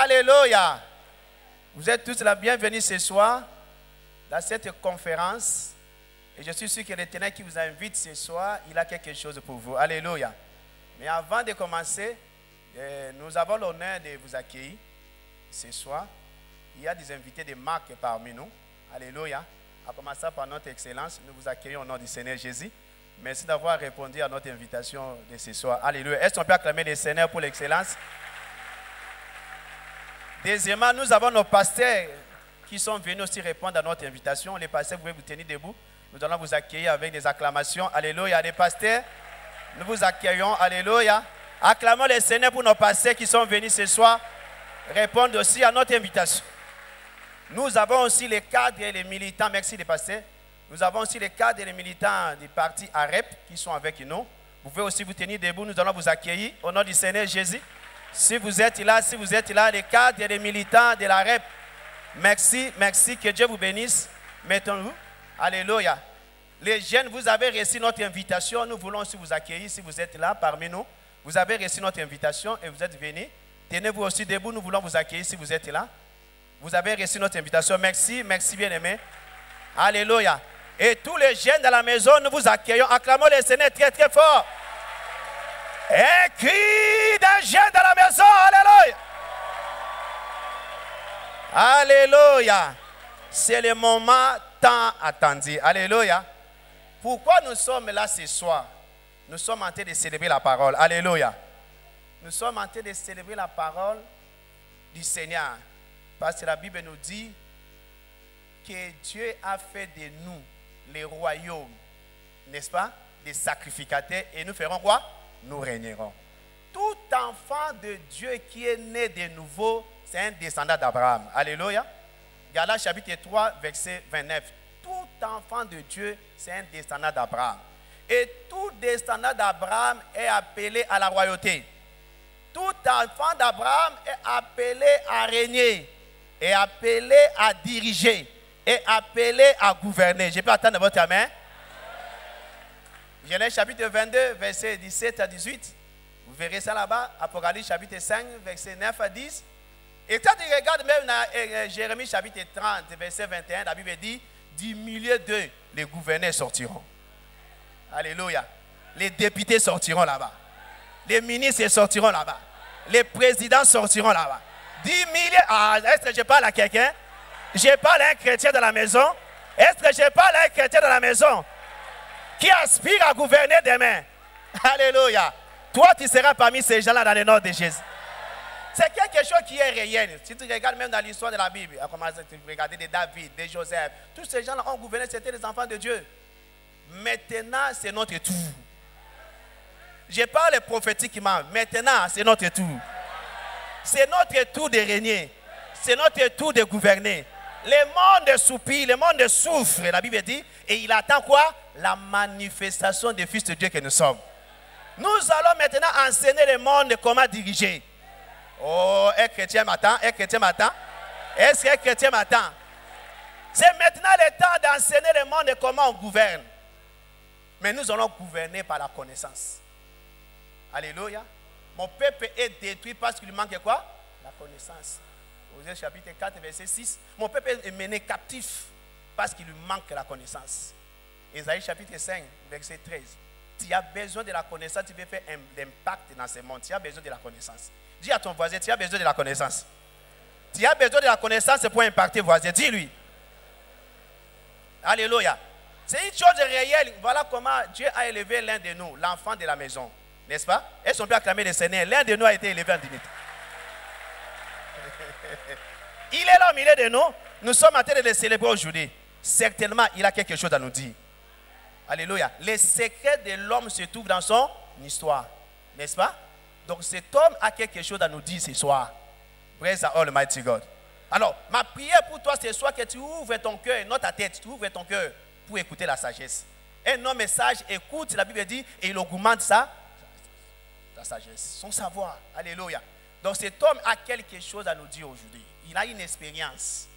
Alléluia. Vous êtes tous la bienvenue ce soir dans cette conférence. Et je suis sûr que l'Éternel qui vous invite ce soir, il a quelque chose pour vous. Alléluia. Mais avant de commencer, nous avons l'honneur de vous accueillir ce soir. Il y a des invités de marque parmi nous. Alléluia. À commencer par notre Excellence, nous vous accueillons au nom du Seigneur Jésus. Merci d'avoir répondu à notre invitation de ce soir. Alléluia. Est-ce qu'on peut acclamer le Seigneur pour l'Excellence? Deuxièmement, nous avons nos pasteurs qui sont venus aussi répondre à notre invitation. Les pasteurs, vous pouvez vous tenir debout. Nous allons vous accueillir avec des acclamations. Alléluia. Les pasteurs, nous vous accueillons. Alléluia. Acclamons le Seigneur pour nos pasteurs qui sont venus ce soir répondre aussi à notre invitation. Nous avons aussi les cadres et les militants. Merci les pasteurs. Nous avons aussi les cadres et les militants du parti AREP qui sont avec nous. Vous pouvez aussi vous tenir debout. Nous allons vous accueillir au nom du Seigneur Jésus. Si vous êtes là, les cadres et les militants de l'AREP, merci, merci, que Dieu vous bénisse. Mettons-nous. Alléluia. Les jeunes, vous avez reçu notre invitation. Nous voulons aussi vous accueillir si vous êtes là parmi nous. Vous avez reçu notre invitation et vous êtes venus. Tenez-vous aussi debout. Nous voulons vous accueillir si vous êtes là. Vous avez reçu notre invitation. Merci, merci bien-aimés. Alléluia. Et tous les jeunes dans la maison, nous vous accueillons. Acclamons le Seigneur très très fort. Un cri d'un jeune dans la maison. Alléluia. Alléluia. C'est le moment tant attendu. Alléluia. Pourquoi nous sommes là ce soir? Nous sommes en train de célébrer la parole. Alléluia. Nous sommes en train de célébrer la parole du Seigneur. Parce que la Bible nous dit que Dieu a fait de nous les royaumes, n'est-ce pas? Des sacrificateurs. Et nous ferons quoi? Nous régnerons. Tout enfant de Dieu qui est né de nouveau, c'est un descendant d'Abraham. Alléluia. Galates chapitre 3, verset 29. Tout enfant de Dieu, c'est un descendant d'Abraham. Et tout descendant d'Abraham est appelé à la royauté. Tout enfant d'Abraham est appelé à régner, est appelé à diriger, est appelé à gouverner. Je peux attendre votre amen? Genèse chapitre 22, verset 17 à 18. Vous verrez ça là-bas. Apocalypse chapitre 5, verset 9 à 10. Et quand tu regardes même dans Jérémie chapitre 30, verset 21, la Bible dit, du milieu d'eux, les gouverneurs sortiront. Alléluia. Les députés sortiront là-bas. Les ministres sortiront là-bas. Les présidents sortiront là-bas. 10 milliers. Ah, est-ce que je parle à quelqu'un? Je parle à un chrétien de la maison. Est-ce que je parle à un chrétien de la maison qui aspire à gouverner demain? Alléluia. Toi, tu seras parmi ces gens-là dans le nom de Jésus. C'est quelque chose qui est réel. Si tu regardes même dans l'histoire de la Bible, à commencer à regarder de David, de Joseph, tous ces gens-là ont gouverné, c'était les enfants de Dieu. Maintenant, c'est notre tour. Je parle prophétiquement. Maintenant, c'est notre tour. C'est notre tour de régner. C'est notre tour de gouverner. Le monde soupire, le monde souffre, la Bible dit, et il attend quoi? La manifestation des fils de Dieu que nous sommes. Nous allons maintenant enseigner le monde comment diriger. Oh, un chrétien m'attend, un chrétien m'attend. Est-ce qu'un chrétien m'attend? C'est maintenant le temps d'enseigner le monde comment on gouverne. Mais nous allons gouverner par la connaissance. Alléluia. Mon peuple est détruit parce qu'il lui manque quoi? La connaissance. Osée chapitre 4, verset 6. Mon peuple est mené captif parce qu'il lui manque la connaissance. Ésaïe chapitre 5, verset 13. Tu as besoin de la connaissance, tu veux faire un impact dans ce monde. Tu as besoin de la connaissance. Dis à ton voisin, tu as besoin de la connaissance. Tu as besoin de la connaissance pour impacter voisin. Dis-lui. Alléluia. C'est une chose réelle. Voilà comment Dieu a élevé l'un de nous, l'enfant de la maison. N'est-ce pas? Est-ce qu'on peut acclamer le Seigneur? L'un de nous a été élevé en dignité. Il est là au milieu de nous. Nous sommes en train de le célébrer aujourd'hui. Certainement, il a quelque chose à nous dire. Alléluia. Les secrets de l'homme se trouvent dans son histoire. N'est-ce pas? Donc cet homme a quelque chose à nous dire ce soir. Praise the Almighty God. Alors, ma prière pour toi ce soir, que tu ouvres ton cœur, non ta tête, tu ouvres ton cœur pour écouter la sagesse. Un homme sage écoute, la Bible dit, et il augmente sa sagesse, son savoir. Alléluia. Donc cet homme a quelque chose à nous dire aujourd'hui. Il a une expérience,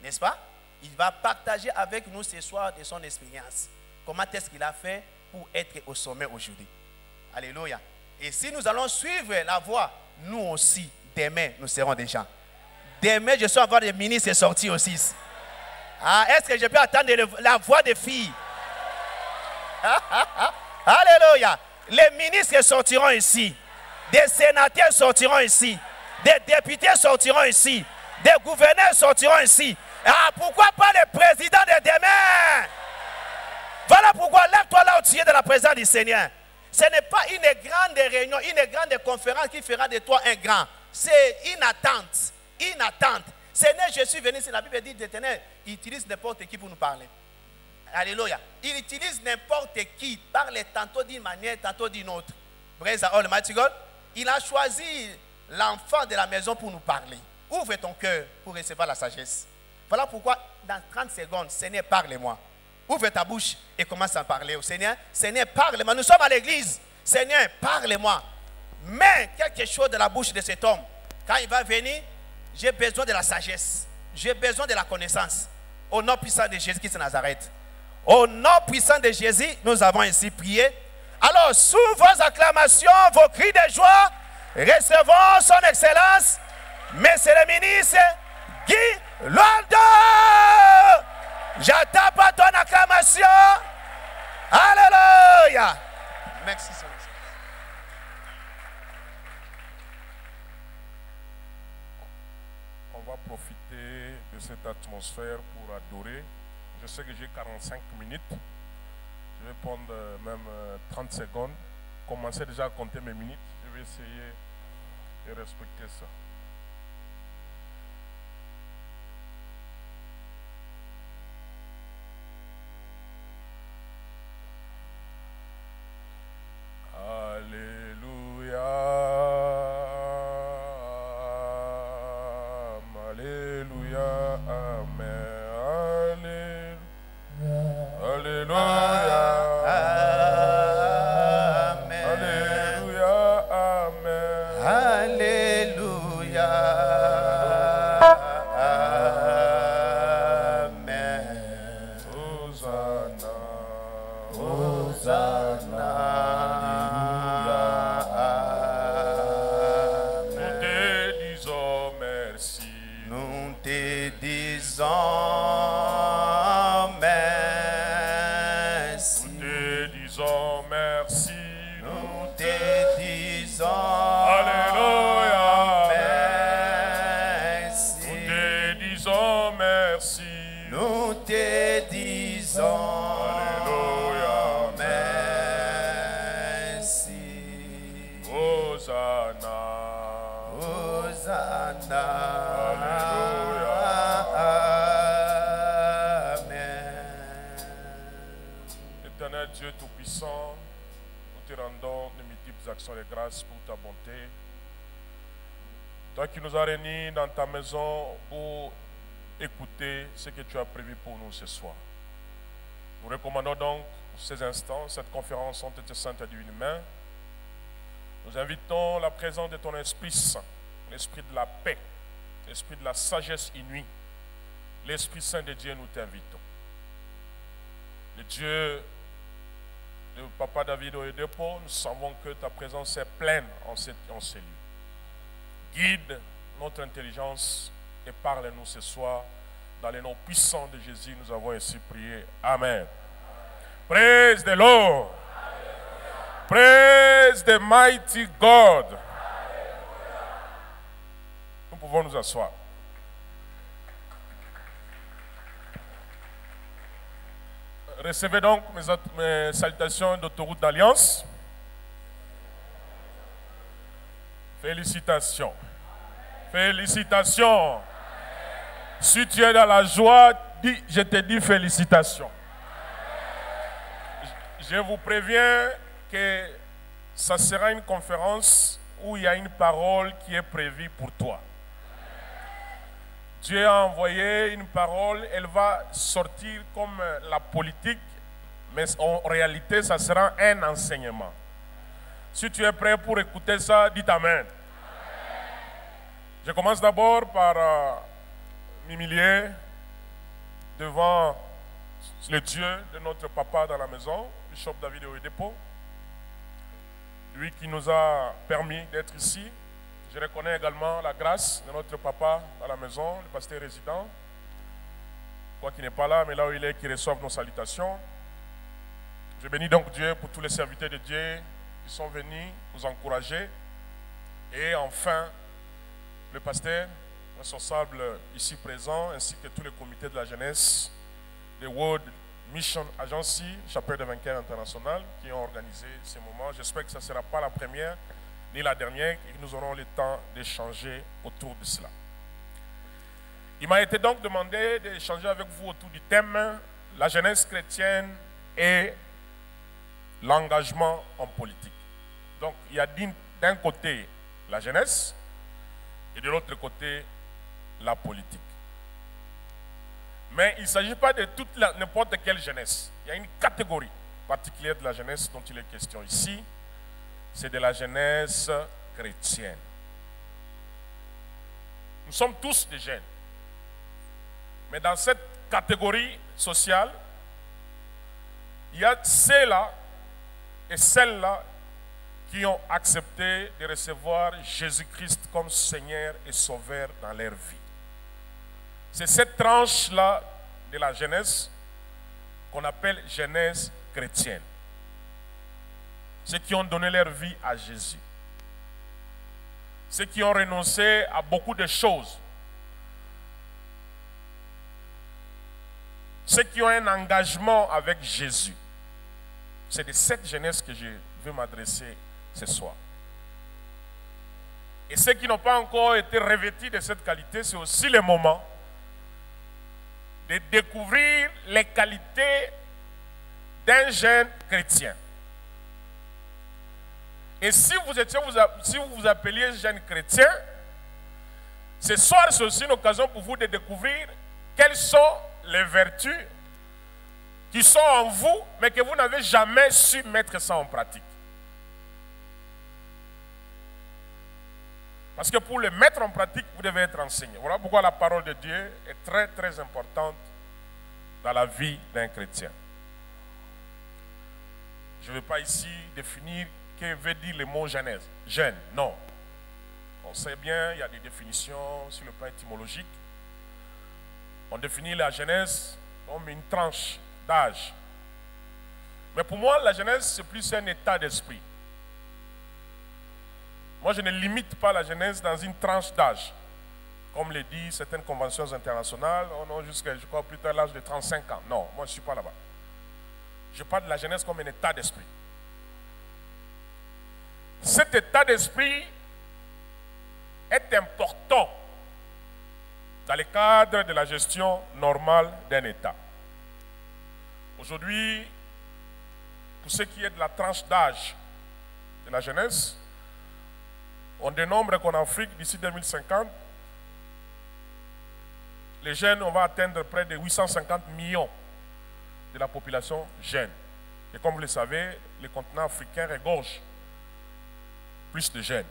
n'est-ce pas? Il va partager avec nous ce soir de son expérience. Comment est-ce qu'il a fait pour être au sommet aujourd'hui? Alléluia. Et si nous allons suivre la voie, nous aussi, demain, nous serons des gens. Demain, je suis en voie des ministres sortis aussi. Ah, est-ce que je peux attendre la voix des filles? Alléluia. Les ministres sortiront ici. Des sénateurs sortiront ici. Des députés sortiront ici. Des gouverneurs sortiront ici. Ah, pourquoi pas les présidents de demain? Voilà pourquoi lève-toi là où tu es de la présence du Seigneur. Ce n'est pas une grande réunion, une grande conférence qui fera de toi un grand. C'est une attente. Une attente. Seigneur, je suis venu, si la Bible dit l'Éternel, il utilise n'importe qui pour nous parler. Alléluia. Il utilise n'importe qui, parle tantôt d'une manière, tantôt d'une autre. Praise the Almighty God. Il a choisi l'enfant de la maison pour nous parler. Ouvre ton cœur pour recevoir la sagesse. Voilà pourquoi, dans 30 secondes, Seigneur, parle-moi. Ouvre ta bouche et commence à parler au Seigneur. Seigneur, parle-moi. Nous sommes à l'église. Seigneur, parle-moi. Mets quelque chose de la bouche de cet homme. Quand il va venir, j'ai besoin de la sagesse. J'ai besoin de la connaissance. Au nom puissant de Jésus-Christ de Nazareth. Au nom puissant de Jésus, nous avons ainsi prié. Alors, sous vos acclamations, vos cris de joie, recevons son excellence, Monsieur le ministre Guy Lwando. J'attends pas ton acclamation. Alléluia. Merci, Seigneur. On va profiter de cette atmosphère pour adorer. Je sais que j'ai 45 minutes. Je vais prendre même 30 secondes. Commencer déjà à compter mes minutes. Je vais essayer de respecter ça. Dieu Tout-Puissant, nous te rendons de multiples actions de grâce pour ta bonté. Toi qui nous as réunis dans ta maison pour écouter ce que tu as prévu pour nous ce soir. Nous recommandons donc ces instants, cette conférence en tes saintes et divines mains. Nous invitons la présence de ton Esprit Saint, l'Esprit de la paix, l'Esprit de la sagesse inouïe, l'Esprit Saint de Dieu, nous t'invitons. Le Dieu de Papa David Oyedepo, nous savons que ta présence est pleine en ces lieux. Guide notre intelligence et parle-nous ce soir. Dans le nom puissant de Jésus, nous avons ainsi prié. Amen. Praise the Lord. Praise the mighty God. Nous pouvons nous asseoir. Recevez donc mes salutations d'autoroute d'Alliance. Félicitations. Félicitations. Si tu es dans la joie, je te dis félicitations. Je vous préviens que ça sera une conférence où il y a une parole qui est prévue pour toi. Dieu a envoyé une parole, elle va sortir comme la politique, mais en réalité, ça sera un enseignement. Si tu es prêt pour écouter ça, dis Amen. Je commence d'abord par m'humilier devant le Dieu de notre papa dans la maison, Bishop David Oyedepo, lui qui nous a permis d'être ici. Je reconnais également la grâce de notre papa à la maison, le pasteur résident, quoi qu'il n'est pas là, mais là où il est, qui reçoive nos salutations. Je bénis donc Dieu pour tous les serviteurs de Dieu qui sont venus nous encourager. Et enfin, le pasteur responsable ici présent, ainsi que tous les comités de la jeunesse, des World Mission Agency, Chapelle de Vainqueurs International, qui ont organisé ces moments. J'espère que ce ne sera pas la première ni la dernière et que nous aurons le temps d'échanger autour de cela. Il m'a été donc demandé d'échanger avec vous autour du thème « La jeunesse chrétienne et l'engagement en politique ». Donc, il y a d'un côté la jeunesse et de l'autre côté la politique. Mais il ne s'agit pas de n'importe quelle jeunesse. Il y a une catégorie particulière de la jeunesse dont il est question ici. C'est de la jeunesse chrétienne. Nous sommes tous des jeunes. Mais dans cette catégorie sociale, il y a ceux-là et celles-là qui ont accepté de recevoir Jésus-Christ comme Seigneur et Sauveur dans leur vie. C'est cette tranche-là de la jeunesse qu'on appelle jeunesse chrétienne. Ceux qui ont donné leur vie à Jésus. Ceux qui ont renoncé à beaucoup de choses. Ceux qui ont un engagement avec Jésus. C'est de cette jeunesse que je veux m'adresser ce soir. Et ceux qui n'ont pas encore été revêtus de cette qualité, c'est aussi le moment de découvrir les qualités d'un jeune chrétien. Et si vous vous appeliez jeune chrétien, ce soir c'est aussi une occasion pour vous de découvrir quelles sont les vertus qui sont en vous, mais que vous n'avez jamais su mettre ça en pratique. Parce que pour le mettre en pratique, vous devez être enseigné. Voilà pourquoi la parole de Dieu est très très importante dans la vie d'un chrétien. Je ne vais pas ici définir que veut dire le mot jeunesse. Jeune, non. On sait bien, il y a des définitions sur le plan étymologique. On définit la jeunesse comme une tranche d'âge. Mais pour moi, la jeunesse, c'est plus un état d'esprit. Moi, je ne limite pas la jeunesse dans une tranche d'âge. Comme le disent certaines conventions internationales, on a jusqu'à, je crois, plutôt l'âge de 35 ans. Non, moi, je ne suis pas là-bas. Je parle de la jeunesse comme un état d'esprit. Cet état d'esprit est important dans le cadre de la gestion normale d'un État. Aujourd'hui, pour ce qui est de la tranche d'âge de la jeunesse, on dénombre qu'en Afrique, d'ici 2050, les jeunes, on va atteindre près de 850 millions de la population jeune. Et comme vous le savez, le continent africain regorge plus de jeunes.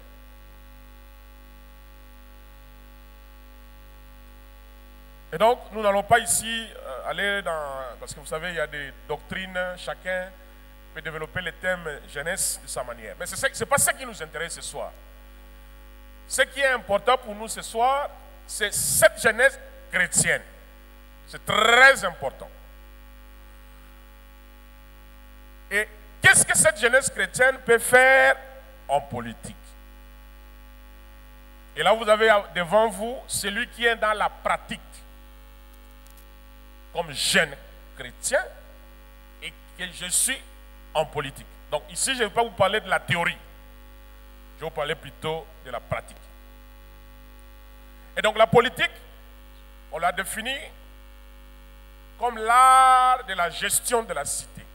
Et donc, nous n'allons pas ici aller dans... Parce que vous savez, il y a des doctrines, chacun peut développer le thème jeunesse de sa manière. Mais ce n'est pas ça qui nous intéresse ce soir. Ce qui est important pour nous ce soir, c'est cette jeunesse chrétienne. C'est très important. Et qu'est-ce que cette jeunesse chrétienne peut faire en politique? Et là, vous avez devant vous celui qui est dans la pratique comme jeune chrétien et que je suis en politique. Donc ici, je ne vais pas vous parler de la théorie. Je vais vous parler plutôt de la pratique. Et donc la politique, on l'a définie comme l'art de la gestion de la cité.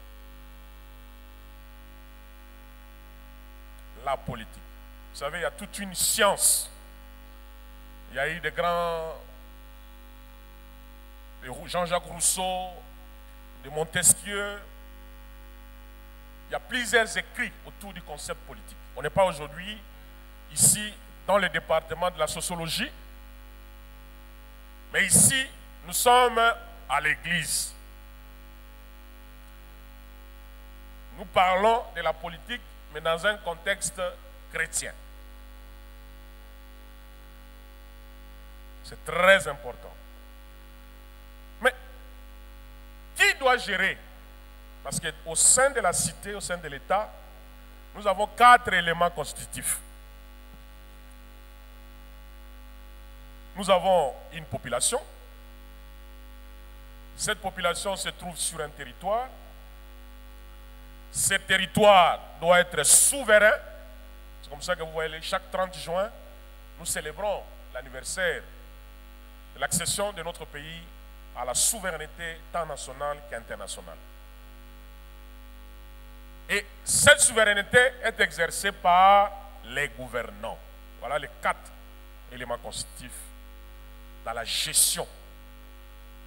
La politique. Vous savez, il y a toute une science. Il y a eu des grands... de Jean-Jacques Rousseau, de Montesquieu. Il y a plusieurs écrits autour du concept politique. On n'est pas aujourd'hui ici dans le département de la sociologie, mais ici, nous sommes à l'église. Nous parlons de la politique, mais dans un contexte chrétien. C'est très important. Mais qui doit gérer? Parce qu'au sein de la cité, au sein de l'État, nous avons 4 éléments constitutifs. Nous avons une population. Cette population se trouve sur un territoire. Ce territoire doit être souverain. C'est comme ça que vous voyez, chaque 30 juin, nous célébrons l'anniversaire de l'accession de notre pays à la souveraineté tant nationale qu'internationale. Et cette souveraineté est exercée par les gouvernants. Voilà les 4 éléments constitutifs dans la gestion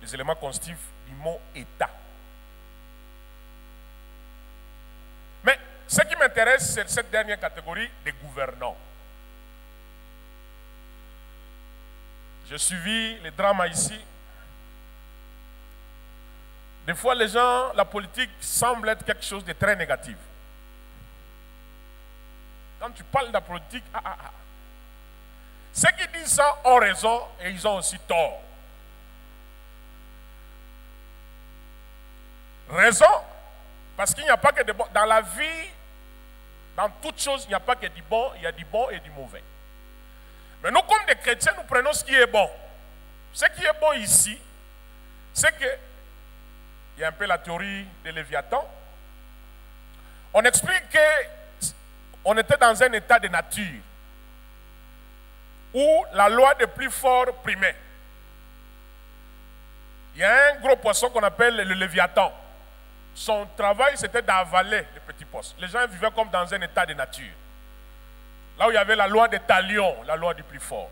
des éléments constitutifs du mot État. Mais ce qui m'intéresse, c'est cette dernière catégorie des gouvernants. J'ai suivi les drames ici. Des fois, les gens, la politique semble être quelque chose de très négatif. Quand tu parles de la politique, ceux qui disent ça ont raison et ils ont aussi tort. Raison, parce qu'il n'y a pas que de bon. Dans la vie, dans toute chose, il n'y a pas que du bon, il y a du bon et du mauvais. Mais nous, comme des chrétiens, nous prenons ce qui est bon. Ce qui est bon ici, c'est que, il y a un peu la théorie de Léviathan. On explique qu'on était dans un état de nature où la loi des plus forts primait. Il y a un gros poisson qu'on appelle le Léviathan. Son travail, c'était d'avaler les petits poissons. Les gens vivaient comme dans un état de nature. Là où il y avait la loi des talions, la loi du plus fort.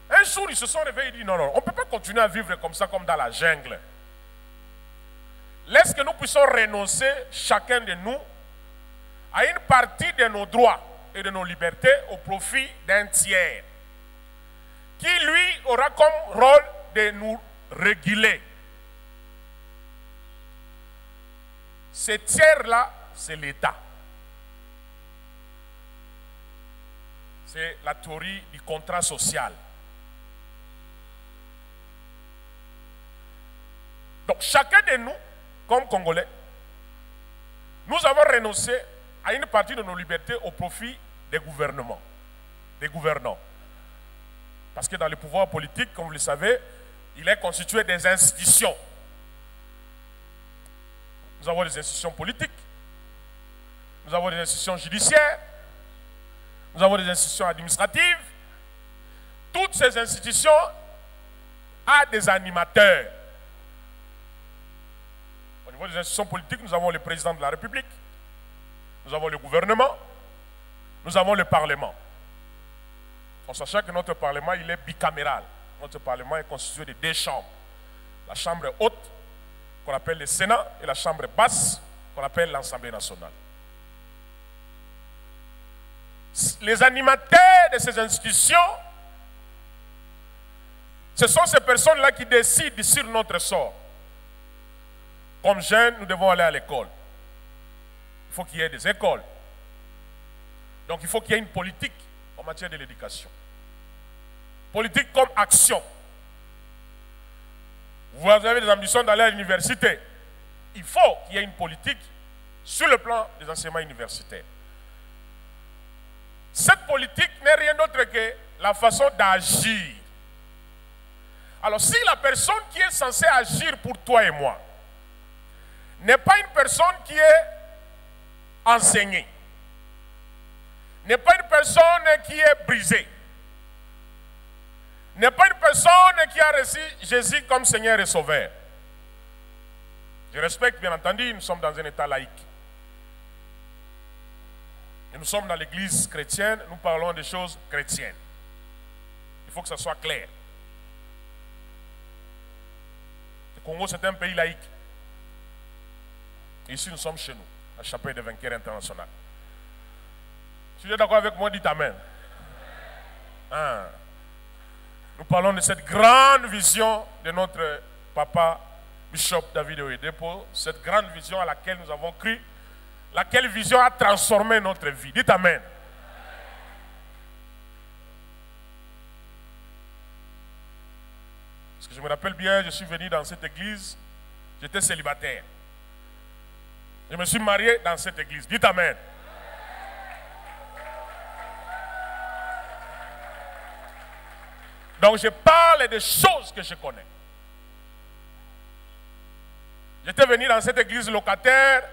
Un jour, ils se sont réveillés et dit non, on ne peut pas continuer à vivre comme ça, comme dans la jungle. Laisse que nous puissions renoncer, chacun de nous, à une partie de nos droits et de nos libertés au profit d'un tiers, qui lui aura comme rôle de nous réguler. Ce tiers-là, c'est l'État. C'est la théorie du contrat social. Donc chacun de nous, comme Congolais, nous avons renoncé à une partie de nos libertés au profit des gouvernements, des gouvernants. Parce que dans le pouvoir politique, comme vous le savez, il est constitué des institutions. Nous avons des institutions politiques, nous avons des institutions judiciaires, nous avons des institutions administratives. Toutes ces institutions ont des animateurs. Au niveau des institutions politiques, nous avons le président de la République, nous avons le gouvernement, nous avons le Parlement. En sachant que notre Parlement, il est bicaméral. Notre Parlement est constitué de 2 chambres. La chambre haute, qu'on appelle le Sénat, et la chambre basse, qu'on appelle l'Assemblée nationale. Les animateurs de ces institutions, ce sont ces personnes-là qui décident sur notre sort. Comme jeunes, nous devons aller à l'école. Il faut qu'il y ait des écoles. Donc il faut qu'il y ait une politique en matière de l'éducation. Politique comme action. Vous avez des ambitions d'aller à l'université. Il faut qu'il y ait une politique sur le plan des enseignements universitaires. Cette politique n'est rien d'autre que la façon d'agir. Alors si la personne qui est censée agir pour toi et moi n'est pas une personne qui est enseignée, n'est pas une personne qui est brisée, n'est pas une personne qui a reçu Jésus comme Seigneur et Sauveur. Je respecte bien entendu, nous sommes dans un état laïque. Et nous sommes dans l'église chrétienne, nous parlons des choses chrétiennes. Il faut que ça soit clair. Le Congo, c'est un pays laïque. Et ici, nous sommes chez nous, la chapelle des vainqueurs internationale. Si vous êtes d'accord avec moi, dites Amen. Nous parlons de cette grande vision de notre papa, Bishop David Oyedepo, cette grande vision à laquelle nous avons cru, laquelle vision a transformé notre vie. Dites Amen. Parce que je me rappelle bien, je suis venu dans cette église, j'étais célibataire. Je me suis marié dans cette église. Dites Amen. Donc je parle des choses que je connais. J'étais venu dans cette église locataire.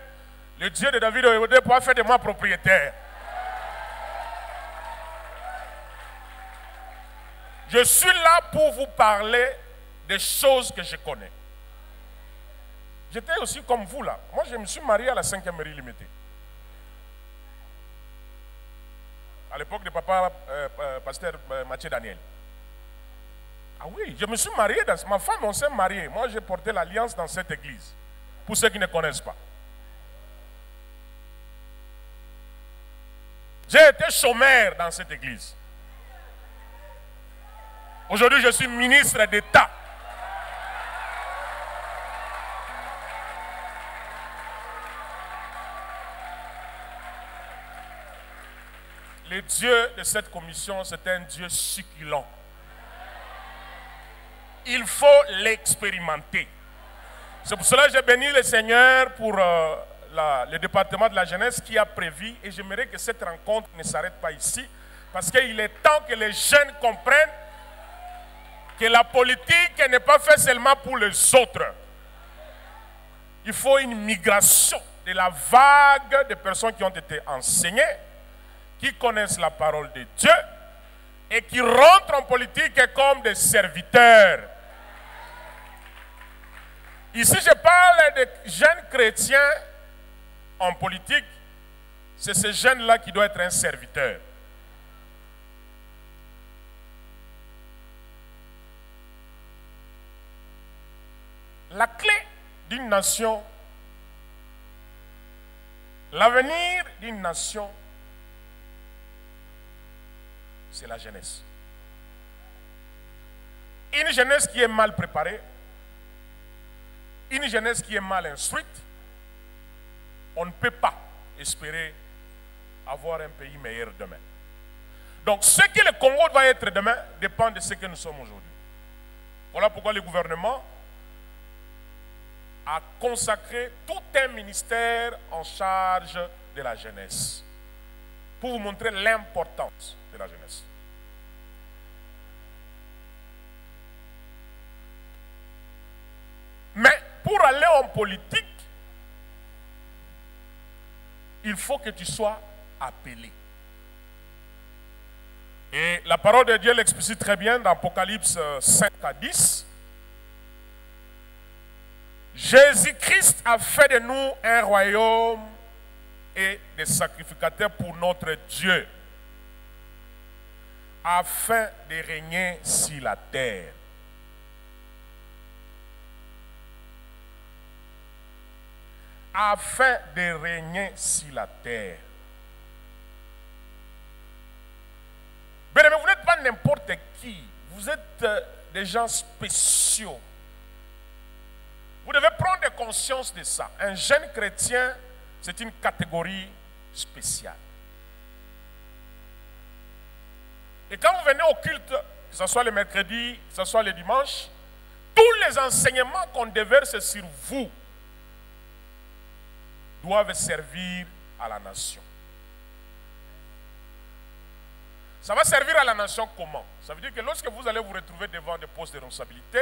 Le Dieu de David aurait pouvoir faire de moi propriétaire. Je suis là pour vous parler des choses que je connais. J'étais aussi comme vous là. Moi, je me suis marié à la 5e mairie limitée. À l'époque de papa, pasteur Mathieu Daniel. Ah oui, je me suis marié, ma femme, on s'est marié. Moi, j'ai porté l'alliance dans cette église. Pour ceux qui ne connaissent pas. J'ai été chômeur dans cette église. Aujourd'hui, je suis ministre d'État. Le Dieu de cette commission, c'est un Dieu succulent. Il faut l'expérimenter. C'est pour cela que j'ai béni le Seigneur pour le département de la jeunesse qui a prévu. Et j'aimerais que cette rencontre ne s'arrête pas ici. Parce qu'il est temps que les jeunes comprennent que la politique n'est pas faite seulement pour les autres. Il faut une migration de la vague de personnes qui ont été enseignées, qui connaissent la parole de Dieu et qui rentrent en politique comme des serviteurs. Ici, je parle de jeunes chrétiens en politique. C'est ce jeune-là qui doit être un serviteur. La clé d'une nation, l'avenir d'une nation, c'est la jeunesse. Une jeunesse qui est mal préparée, une jeunesse qui est mal instruite, on ne peut pas espérer avoir un pays meilleur demain. Donc ce que le Congo va être demain dépend de ce que nous sommes aujourd'hui. Voilà pourquoi le gouvernement a consacré tout un ministère en charge de la jeunesse, pour vous montrer l'importance de la jeunesse. Mais pour aller en politique, il faut que tu sois appelé. Et la parole de Dieu l'explicite très bien dans Apocalypse 5 à 10. Jésus-Christ a fait de nous un royaume et des sacrificateurs pour notre Dieu, afin de régner sur la terre. Afin de régner sur la terre. Mais vous n'êtes pas n'importe qui. Vous êtes des gens spéciaux. Vous devez prendre conscience de ça. Un jeune chrétien, c'est une catégorie spéciale. Et quand vous venez au culte, que ce soit le mercredi, que ce soit le dimanche, tous les enseignements qu'on déverse sur vous doivent servir à la nation. Ça va servir à la nation comment? Ça veut dire que lorsque vous allez vous retrouver devant des postes de responsabilité,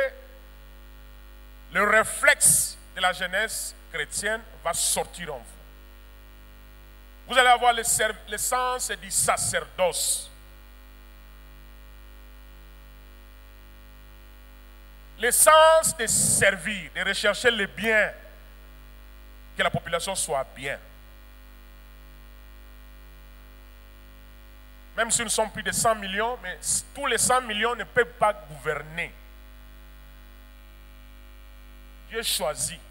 le réflexe de la jeunesse chrétienne va sortir en vous. Vous allez avoir le sens du sacerdoce. Le sens de servir, de rechercher le bien, que la population soit bien. Même si nous sommes plus de 100 millions, mais tous les 100 millions ne peuvent pas gouverner. Dieu choisit,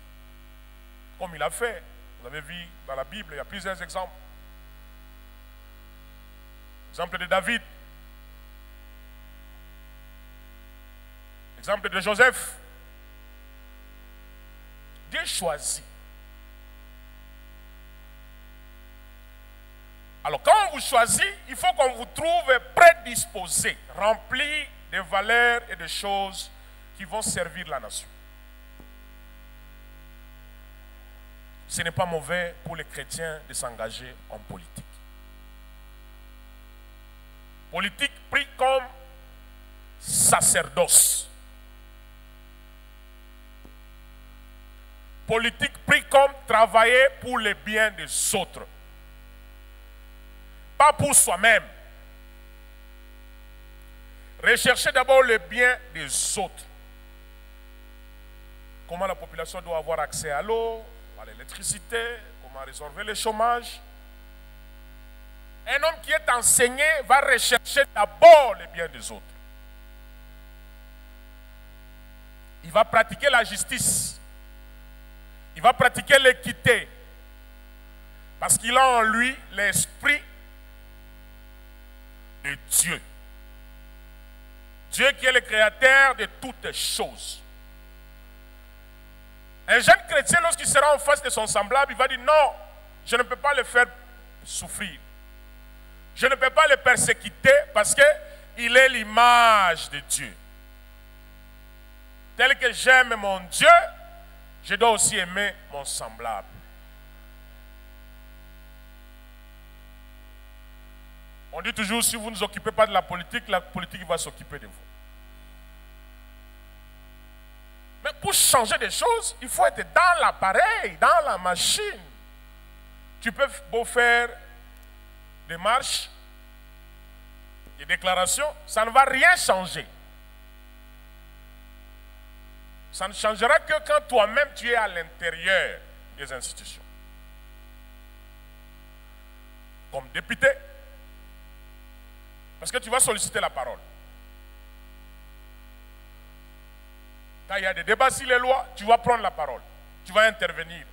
comme il a fait. Vous avez vu dans la Bible, il y a plusieurs exemples. Exemple de David. Exemple de Joseph. Dieu choisit. Alors quand on vous choisit, il faut qu'on vous trouve prédisposé, rempli de valeurs et de choses qui vont servir la nation. Ce n'est pas mauvais pour les chrétiens de s'engager en politique. Politique pris comme sacerdoce. Politique pris comme travailler pour le bien des autres. Pas pour soi-même. Rechercher d'abord le bien des autres. Comment la population doit avoir accès à l'eau, à l'électricité, comment résorber le chômage. Un homme qui est enseigné va rechercher d'abord le bien des autres. Il va pratiquer la justice. Il va pratiquer l'équité. Parce qu'il a en lui l'esprit de Dieu. Dieu qui est le créateur de toutes choses. Un jeune chrétien, lorsqu'il sera en face de son semblable, il va dire non, je ne peux pas le faire souffrir. Je ne peux pas le persécuter parce qu'il est l'image de Dieu. Tel que j'aime mon Dieu, je dois aussi aimer mon semblable. On dit toujours, si vous ne vous occupez pas de la politique va s'occuper de vous. Mais pour changer des choses, il faut être dans l'appareil, dans la machine. Tu peux beau faire des marches, des déclarations, ça ne va rien changer. Ça ne changera que quand toi-même tu es à l'intérieur des institutions. Comme député, parce que tu vas solliciter la parole. Quand il y a des débats sur les lois, tu vas prendre la parole. Tu vas intervenir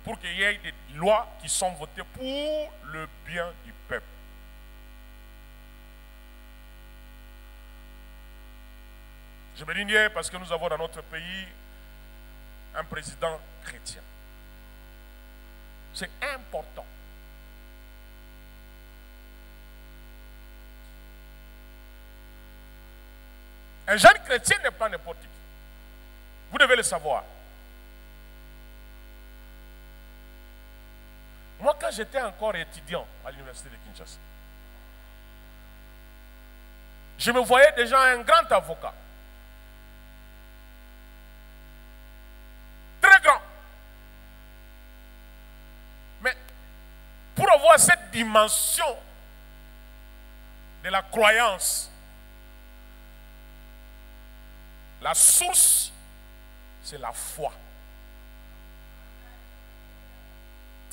pour qu'il y ait des lois qui sont votées pour le bien du peuple. Je me dis parce que nous avons dans notre pays un président chrétien. C'est important. Un jeune chrétien n'est pas n'importe qui. Vous devez le savoir. Moi, quand j'étais encore étudiant à l'université de Kinshasa, je me voyais déjà un grand avocat. Très grand. Mais pour avoir cette dimension de la croyance, la source, c'est la foi.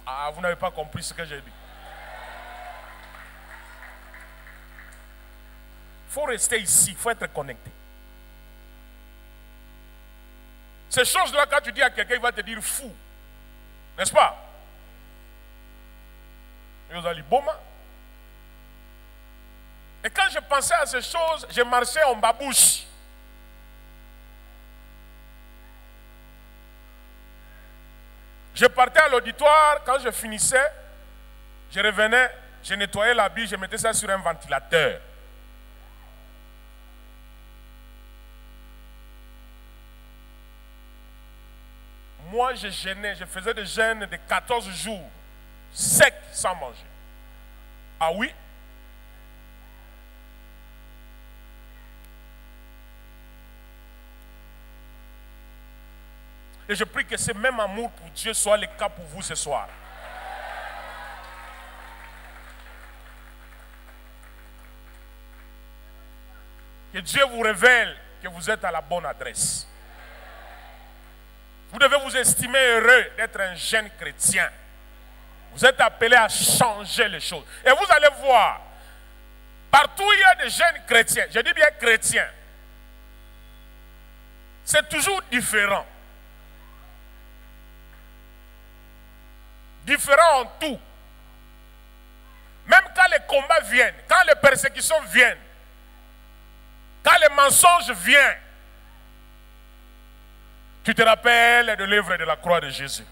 Ah, vous n'avez pas compris ce que j'ai dit. Il faut rester ici, il faut être connecté. Ces choses-là, quand tu dis à quelqu'un, il va te dire fou. N'est-ce pas? Et quand je pensais à ces choses, je marchais en babouche. Je partais à l'auditoire, quand je finissais, je revenais, je nettoyais l'habit, je mettais ça sur un ventilateur. Moi, je jeûnais, je faisais des jeûnes de 14 jours, secs, sans manger. Ah oui? Et je prie que ce même amour pour Dieu soit le cas pour vous ce soir. Que Dieu vous révèle que vous êtes à la bonne adresse. Vous devez vous estimer heureux d'être un jeune chrétien. Vous êtes appelé à changer les choses. Et vous allez voir, partout où il y a des jeunes chrétiens, je dis bien chrétiens, c'est toujours différent. Différent en tout. Même quand les combats viennent, quand les persécutions viennent, quand les mensonges viennent, tu te rappelles de l'œuvre de la croix de Jésus.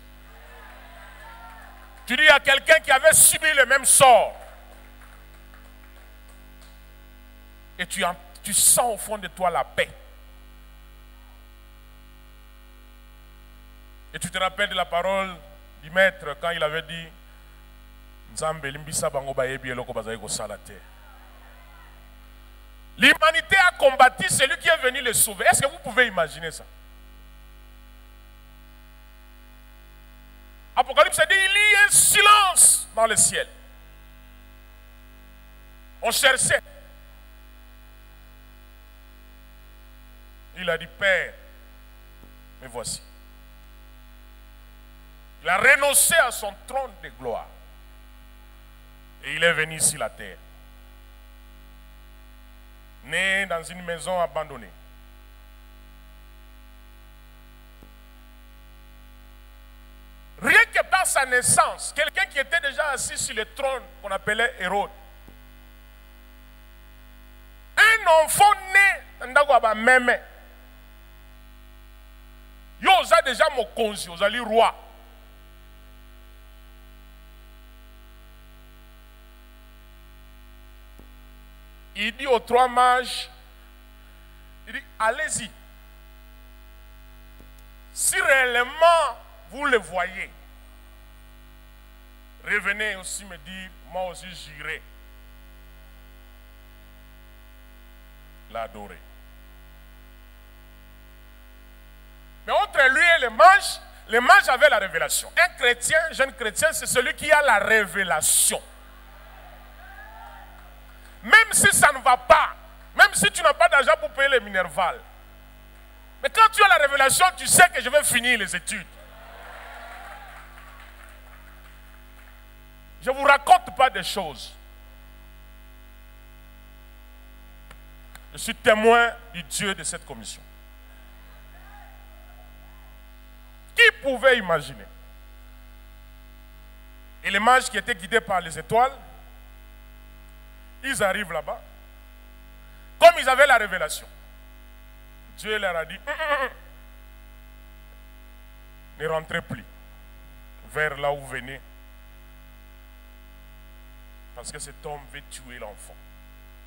Tu dis à quelqu'un qui avait subi le même sort, et tu sens au fond de toi la paix. Et tu te rappelles de la parole du maître quand il avait dit l'humanité a combattu celui qui est venu le sauver. Est-ce que vous pouvez imaginer ça? Apocalypse dit il y a un silence dans le ciel. On cherchait. Il a dit Père, me voici. Il a renoncé à son trône de gloire. Et il est venu sur la terre. Né dans une maison abandonnée. Rien que par sa naissance, quelqu'un qui était déjà assis sur le trône qu'on appelait Hérode. Un enfant né dans même. Yo oza déjà mokonzi, ozali roi. Il dit aux trois mages, il dit, allez-y. Si réellement vous le voyez, revenez aussi me dire, moi aussi j'irai l'adorer. Mais entre lui et les mages avaient la révélation. Un chrétien, jeune chrétien, c'est celui qui a la révélation. Même si ça ne va pas, même si tu n'as pas d'argent pour payer les Minerval. Mais quand tu as la révélation, tu sais que je vais finir les études. Je ne vous raconte pas des choses. Je suis témoin du Dieu de cette commission. Qui pouvait imaginer? Et les mages qui étaient guidés par les étoiles, ils arrivent là-bas. Comme ils avaient la révélation, Dieu leur a dit, ne rentrez plus vers là où vous venez. Parce que cet homme veut tuer l'enfant.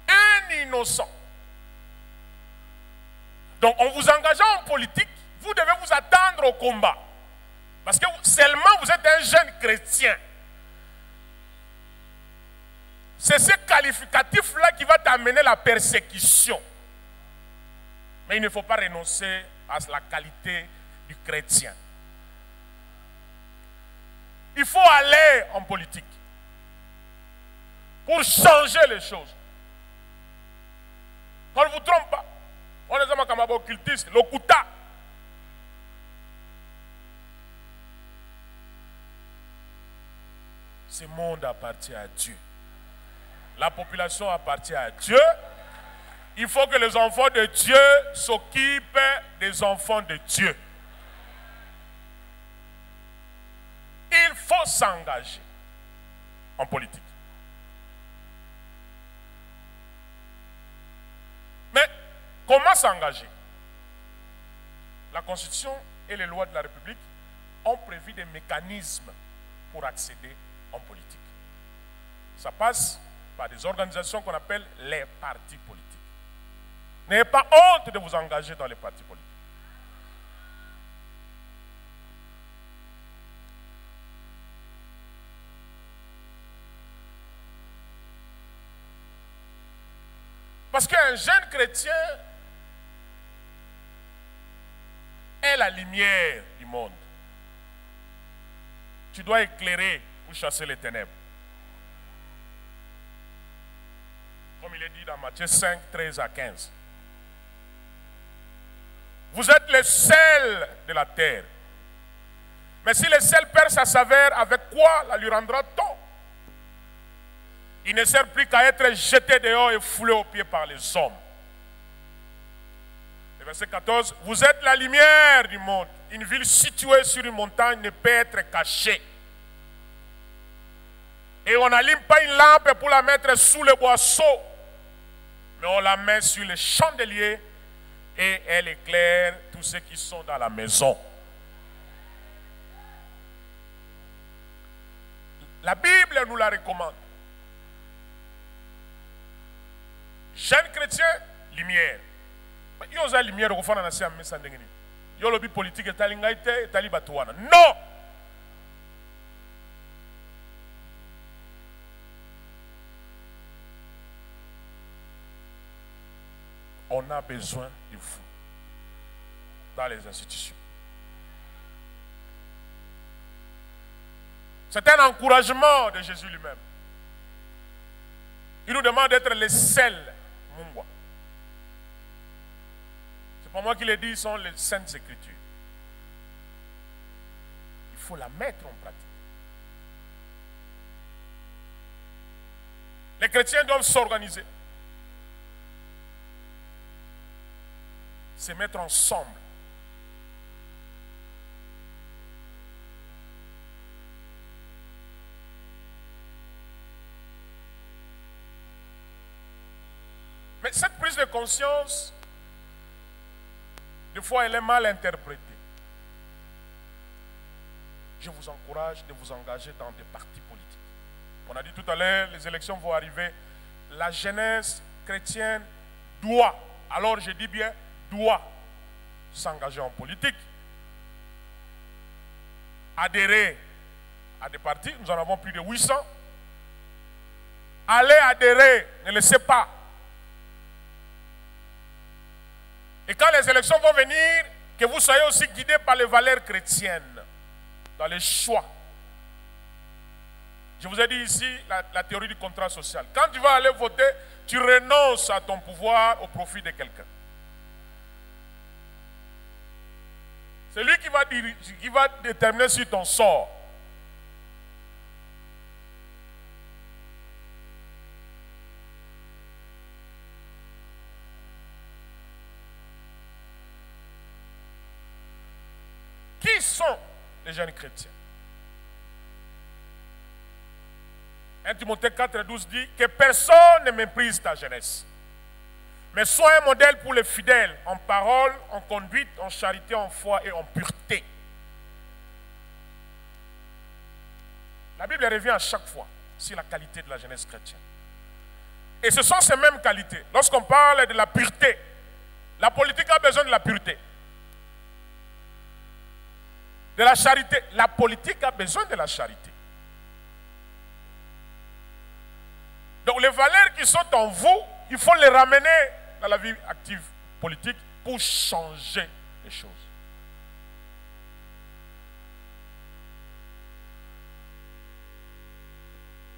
Un innocent. Donc en vous engageant en politique, vous devez vous attendre au combat. Parce que seulement vous êtes un jeune chrétien. C'est ce qualificatif-là qui va t'amener la persécution. Mais il ne faut pas renoncer à la qualité du chrétien. Il faut aller en politique pour changer les choses. On ne vous trompe pas. On est comme un occultiste, l'Okuta. Ce monde appartient à Dieu. La population appartient à Dieu. Il faut que les enfants de Dieu s'occupent des enfants de Dieu. Il faut s'engager en politique. Mais comment s'engager? La Constitution et les lois de la République ont prévu des mécanismes pour accéder en politique. Ça passe par des organisations qu'on appelle les partis politiques. N'ayez pas honte de vous engager dans les partis politiques. Parce qu'un jeune chrétien est la lumière du monde. Tu dois éclairer pour chasser les ténèbres. Comme il est dit dans Matthieu 5, 13 à 15. Vous êtes le sel de la terre. Mais si le sel perd sa saveur, avec quoi la lui rendra-t-on? Il ne sert plus qu'à être jeté dehors et foulé aux pieds par les hommes. Le verset 14. Vous êtes la lumière du monde. Une ville située sur une montagne ne peut être cachée. Et on n'allume pas une lampe pour la mettre sous le boisseau, mais on la met sur le chandelier et elle éclaire tous ceux qui sont dans la maison. La Bible nous la recommande. Jeune chrétien, lumière. Il y a une lumière au fond de la yo lobby politique etali ngai te etali bato wana. Non. On a besoin de vous dans les institutions. C'est un encouragement de Jésus lui-même. Il nous demande d'être les sels Mungwa. C'est pas moi qui le dis, ce sont les Saintes Écritures. Il faut la mettre en pratique. Les chrétiens doivent s'organiser, se mettre ensemble. Mais cette prise de conscience, des fois, elle est mal interprétée. Je vous encourage de vous engager dans des partis politiques. On a dit tout à l'heure, les élections vont arriver. La jeunesse chrétienne doit, alors je dis bien, doit s'engager en politique. Adhérer à des partis, nous en avons plus de 800. Allez adhérer, ne laissez pas. Et quand les élections vont venir, que vous soyez aussi guidés par les valeurs chrétiennes dans les choix. Je vous ai dit ici la théorie du contrat social. Quand tu vas aller voter, tu renonces à ton pouvoir au profit de quelqu'un. C'est lui qui va déterminer sur ton sort. Qui sont les jeunes chrétiens? 1 Timothée 4,12 dit que personne ne méprise ta jeunesse, mais sois un modèle pour les fidèles en parole, en conduite, en charité, en foi et en pureté. La Bible revient à chaque fois sur la qualité de la jeunesse chrétienne. Et ce sont ces mêmes qualités. Lorsqu'on parle de la pureté, la politique a besoin de la pureté. De la charité, la politique a besoin de la charité. Donc les valeurs qui sont en vous, il faut les ramener dans la vie active politique pour changer les choses.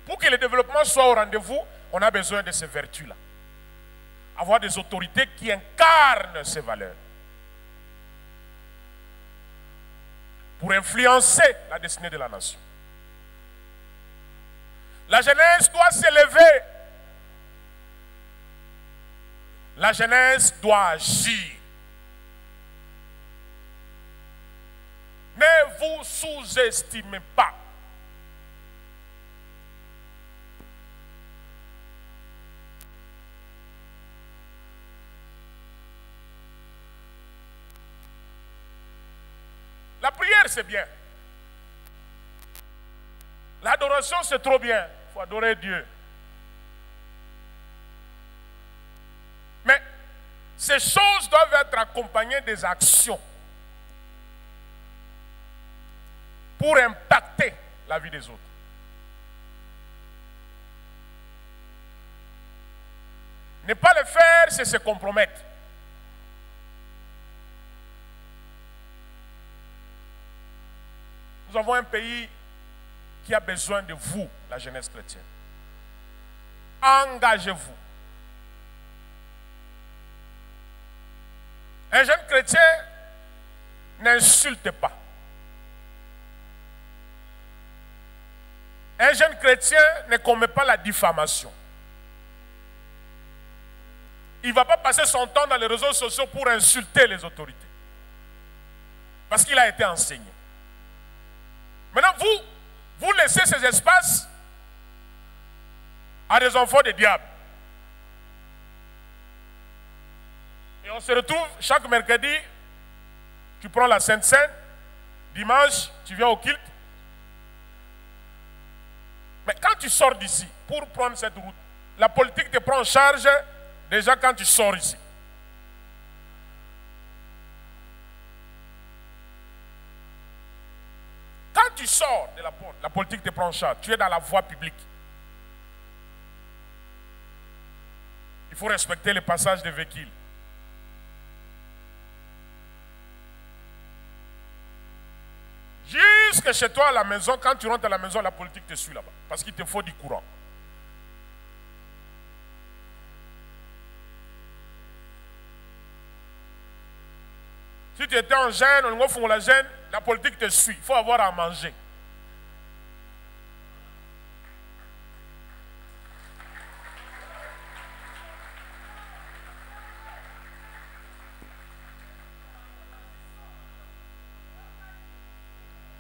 Pour que le développement soit au rendez-vous, on a besoin de ces vertus-là. Avoir des autorités qui incarnent ces valeurs. Pour influencer la destinée de la nation. La jeunesse doit s'élever. La jeunesse doit agir. Ne vous sous-estimez pas. La prière, c'est bien. L'adoration, c'est trop bien. Il faut adorer Dieu. Mais ces choses doivent être accompagnées des actions pour impacter la vie des autres. Ne pas le faire, c'est se compromettre. Nous avons un pays qui a besoin de vous, la jeunesse chrétienne. Engagez-vous. Un jeune chrétien n'insulte pas. Un jeune chrétien ne commet pas la diffamation. Il ne va pas passer son temps dans les réseaux sociaux pour insulter les autorités. Parce qu'il a été enseigné. Maintenant, vous laissez ces espaces à des enfants de diable. Et on se retrouve chaque mercredi, tu prends la Sainte Seine, dimanche, tu viens au culte. Mais quand tu sors d'ici, pour prendre cette route, la politique te prend en charge déjà quand tu sors ici. quand tu sors de la porte, la politique te prend en charge. Tu es dans la voie publique. Il faut respecter le passage des véhicules. Jusque chez toi à la maison, quand tu rentres à la maison, la politique te suit là-bas. Parce qu'il te faut du courant. Si tu étais en gêne, on fond la gêne, la politique te suit. Il faut avoir à manger.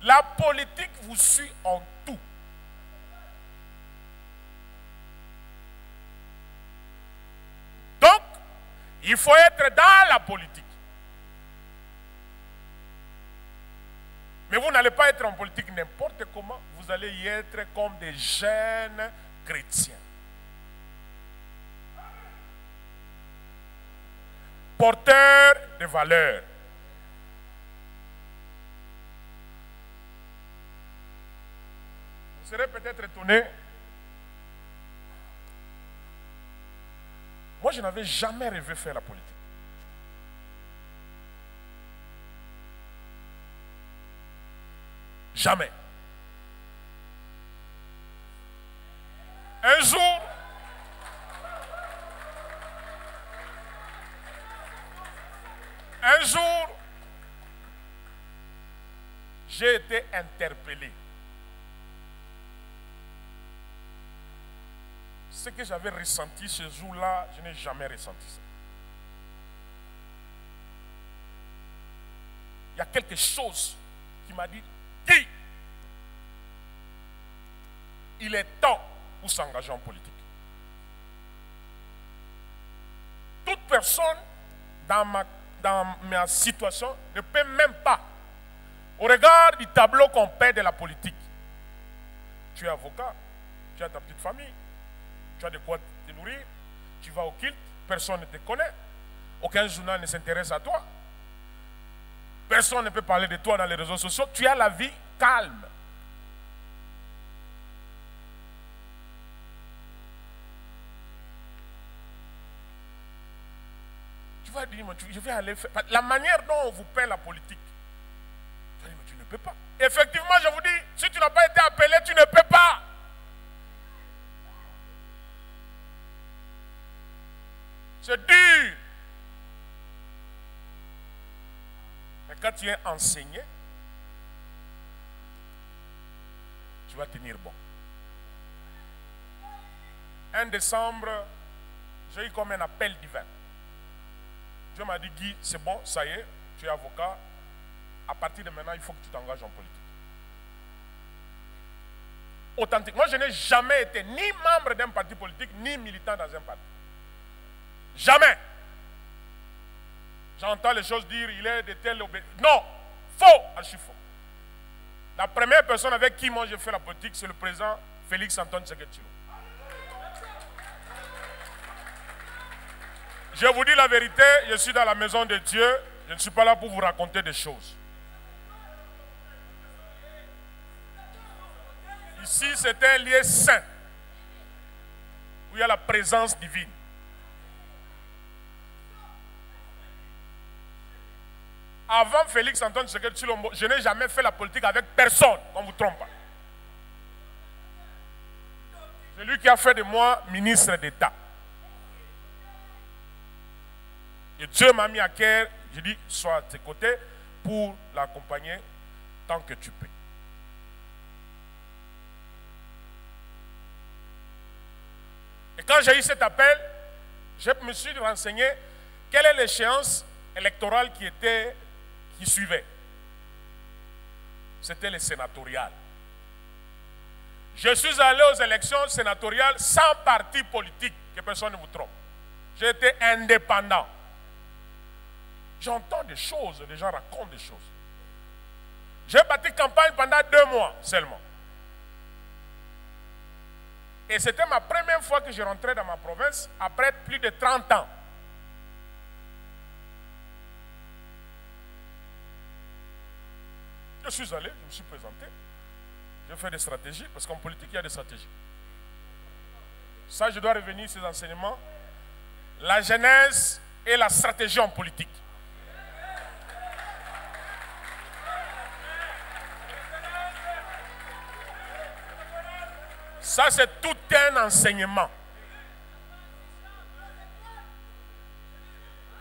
La politique vous suit en tout. Donc, il faut être dans la politique. Mais vous n'allez pas être en politique n'importe comment. Vous allez y être comme des jeunes chrétiens. Porteurs de valeurs. Vous serez peut-être étonné. Moi, je n'avais jamais rêvé faire la politique. Jamais. Un jour, j'ai été interpellé. Ce que j'avais ressenti ce jour-là, je n'ai jamais ressenti ça. Il y a quelque chose qui m'a dit, Guy, il est temps pour s'engager en politique. Toute personne dans ma situation ne peut même pas, au regard du tableau complet de la politique. Tu es avocat, tu as ta petite famille, tu as de quoi te nourrir, tu vas au culte, personne ne te connaît, aucun journal ne s'intéresse à toi, personne ne peut parler de toi dans les réseaux sociaux, tu as la vie calme. Tu vas dire, je vais aller faire. La manière dont on vous paie la politique, tu vas dire, mais tu ne peux pas. Effectivement, je vous dis, si tu n'as pas été appelé, tu ne peux pas. C'est dur. Mais quand tu es enseigné, tu vas tenir bon. 1 décembre, j'ai eu comme un appel divin. Dieu m'a dit, Guy, c'est bon, ça y est, tu es avocat. À partir de maintenant, il faut que tu t'engages en politique. Authentique. Moi, je n'ai jamais été ni membre d'un parti politique, ni militant dans un parti. Jamais. J'entends les choses dire, il est de tel obéi. Non, faux, archi faux. La première personne avec qui moi j'ai fait la politique, c'est le président Félix Antoine Tshisekedi Tshilombo. Je vous dis la vérité, je suis dans la maison de Dieu, je ne suis pas là pour vous raconter des choses. Ici, c'est un lieu saint, où il y a la présence divine. Avant Félix Antoine Tshisekedi Tshilombo, je n'ai jamais fait la politique avec personne, on ne vous trompe pas. C'est lui qui a fait de moi ministre d'État. Et Dieu m'a mis à cœur, je dis, sois à tes côtés pour l'accompagner tant que tu peux. Et quand j'ai eu cet appel, je me suis renseigné quelle est l'échéance électorale qui suivait. C'était les sénatoriales. Je suis allé aux élections sénatoriales sans parti politique, que personne ne vous trompe. J'étais indépendant. J'entends des choses, les gens racontent des choses. J'ai battu campagne pendant 2 mois seulement. Et c'était ma première fois que je rentrais dans ma province après plus de 30 ans. Je suis allé, je me suis présenté. Je fais des stratégies, parce qu'en politique, il y a des stratégies. Ça, je dois revenir sur ces enseignements. La genèse et la stratégie en politique. Ça, c'est tout un enseignement.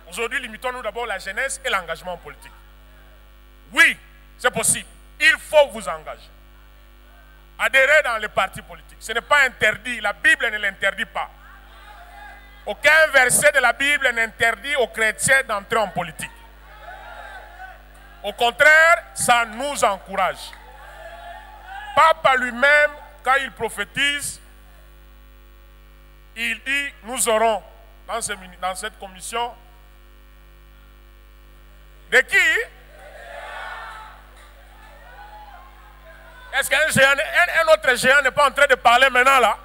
Aujourd'hui, limitons-nous d'abord la genèse et l'engagement en politique. Oui, c'est possible. Il faut vous engager. Adhérer dans les partis politiques. Ce n'est pas interdit. La Bible ne l'interdit pas. Aucun verset de la Bible n'interdit aux chrétiens d'entrer en politique. Au contraire, ça nous encourage. Papa lui-même, quand il prophétise, il dit, nous aurons dans cette commission de qui? Est-ce qu'un géant, un autre géant n'est pas en train de parler maintenant là?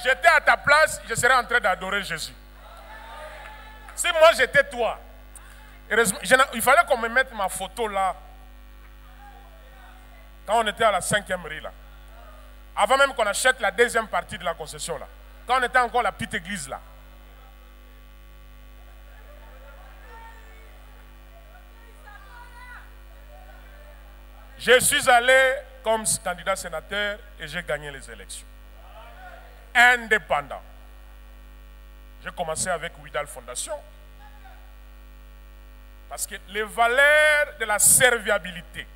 J'étais à ta place, je serais en train d'adorer Jésus. Si moi j'étais toi, il fallait qu'on me mette ma photo là, quand on était à la 5e rue là. Avant même qu'on achète la deuxième partie de la concession là. Quand on était encore la petite église là. Je suis allé comme candidat sénateur et j'ai gagné les élections. Indépendant. J'ai commencé avec Widal Fondation. Parce que les valeurs de la serviabilité.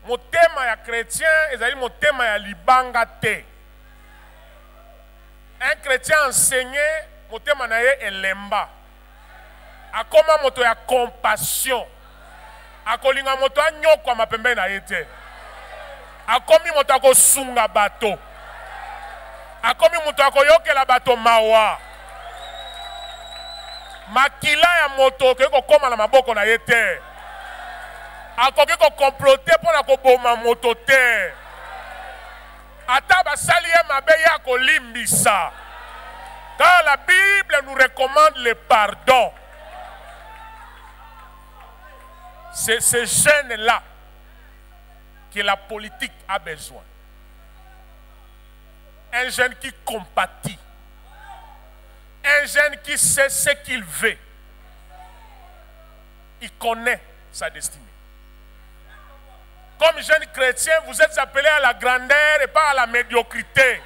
Mon thème est chrétien et mon thème est libangate. Un chrétien enseigné, mon thème est lemba. A comment moto ya compassion. A kolinga moto a nyoko ma pembe na yete. A komi moto ko sunga bato. A komi moto ko yoke la bato mawa. Makila ya moto ke ko koma na maboko na yete. Akoki ko comploter pour na ko boma moto te. Ata basali ye mabe ya ko limbisa. Car la Bible nous recommande le pardon. C'est ce gène-là que la politique a besoin. Un jeune qui compatit. Un jeune qui sait ce qu'il veut. Il connaît sa destinée. Comme jeune chrétien, vous êtes appelé à la grandeur et pas à la médiocrité.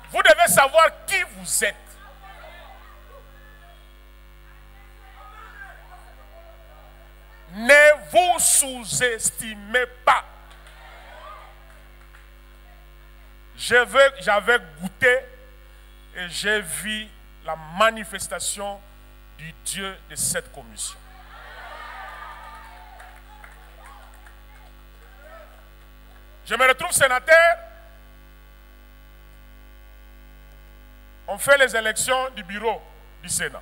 Vous devez savoir qui vous êtes. Ne vous sous-estimez pas. J'avais goûté et j'ai vu la manifestation du Dieu de cette commission. Je me retrouve sénateur. On fait les élections du bureau du Sénat.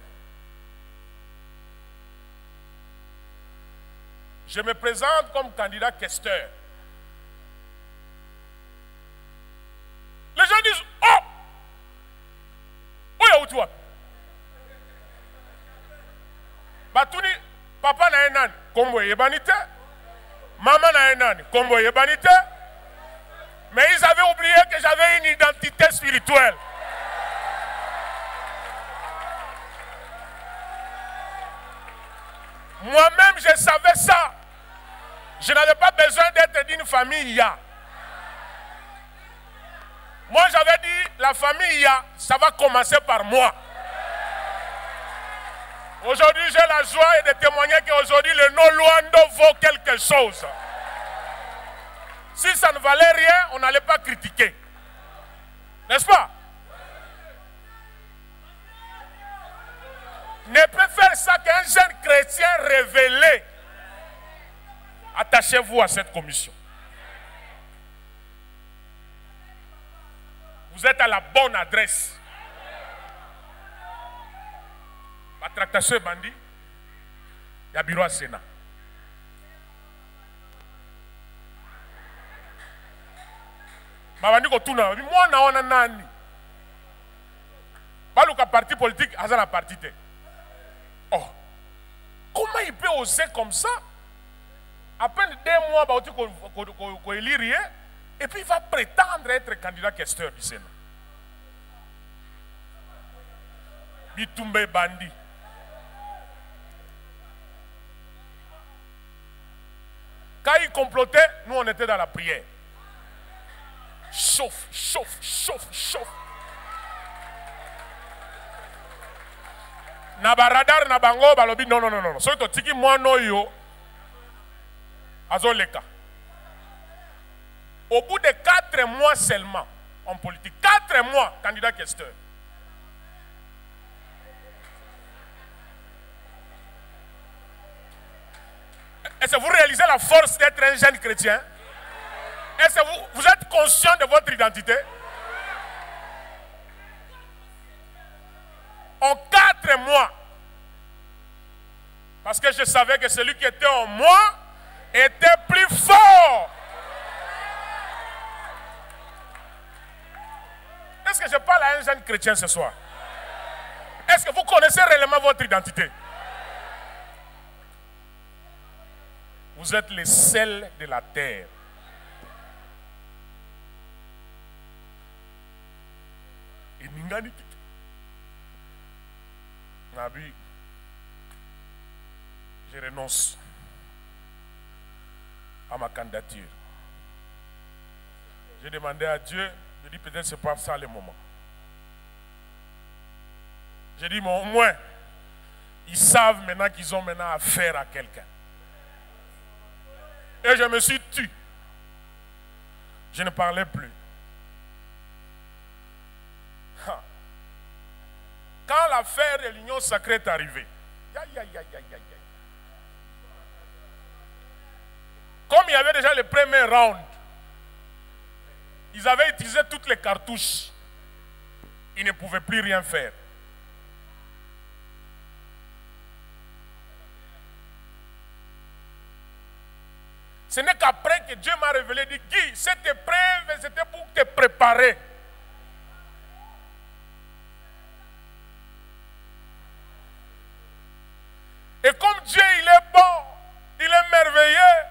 Je me présente comme candidat questeur. Les gens disent, oh, où est-ce que tu vas? Batuni, papa na enan, kombo yebanite, maman na enan, kombo yebanite. Mais ils avaient oublié que j'avais une identité spirituelle. Moi-même, je savais ça. Je n'avais pas besoin d'être d'une famille Ya. Moi, j'avais dit, la famille Ya, ça va commencer par moi. Aujourd'hui, j'ai la joie de témoigner qu'aujourd'hui, le nom Luando vaut quelque chose. Si ça ne valait rien, on n'allait pas critiquer. N'est-ce pas? Ne peut faire ça qu'un jeune chrétien révélé. Attachez-vous à cette commission. Vous êtes à la bonne adresse. La tractation bandit, il y a bureau à Sénat. Babandi ko tuna, moi na wana nani. Baluka parti politique, à la partie. Oh, comment il peut oser comme ça? À peine 2 mois, il lit rien, et puis il va prétendre être candidat questeur du Sénat. Bitumbe Bandi. Quand il complotait, nous on était dans la prière. Chauffe, chauffe, chauffe, chauffe. Naba radar nabango balobi non non non non. Soki to tiki moi no yo. Azoleka. Au bout de 4 mois seulement en politique, 4 mois candidat questeur. Est-ce que vous réalisez la force d'être un jeune chrétien? Est-ce que vous êtes conscient de votre identité? En 4 mois. Parce que je savais que celui qui était en moi était plus fort. Est-ce que je parle à un jeune chrétien ce soir? Est-ce que vous connaissez réellement votre identité? Vous êtes les sels de la terre. Et Ningani Nabi, je renonce à ma candidature. J'ai demandé à Dieu, je dis peut-être c'est pas ça le moment. J'ai dit mais au moins, ils savent maintenant qu'ils ont maintenant affaire à quelqu'un. Et je me suis tu. Je ne parlais plus. Quand l'affaire de l'union sacrée est arrivée, comme il y avait déjà le premier round, ils avaient utilisé toutes les cartouches. Ils ne pouvaient plus rien faire. Ce n'est qu'après que Dieu m'a révélé, dit Guy, cette épreuve, c'était pour te préparer. Et comme Dieu, il est bon, il est merveilleux.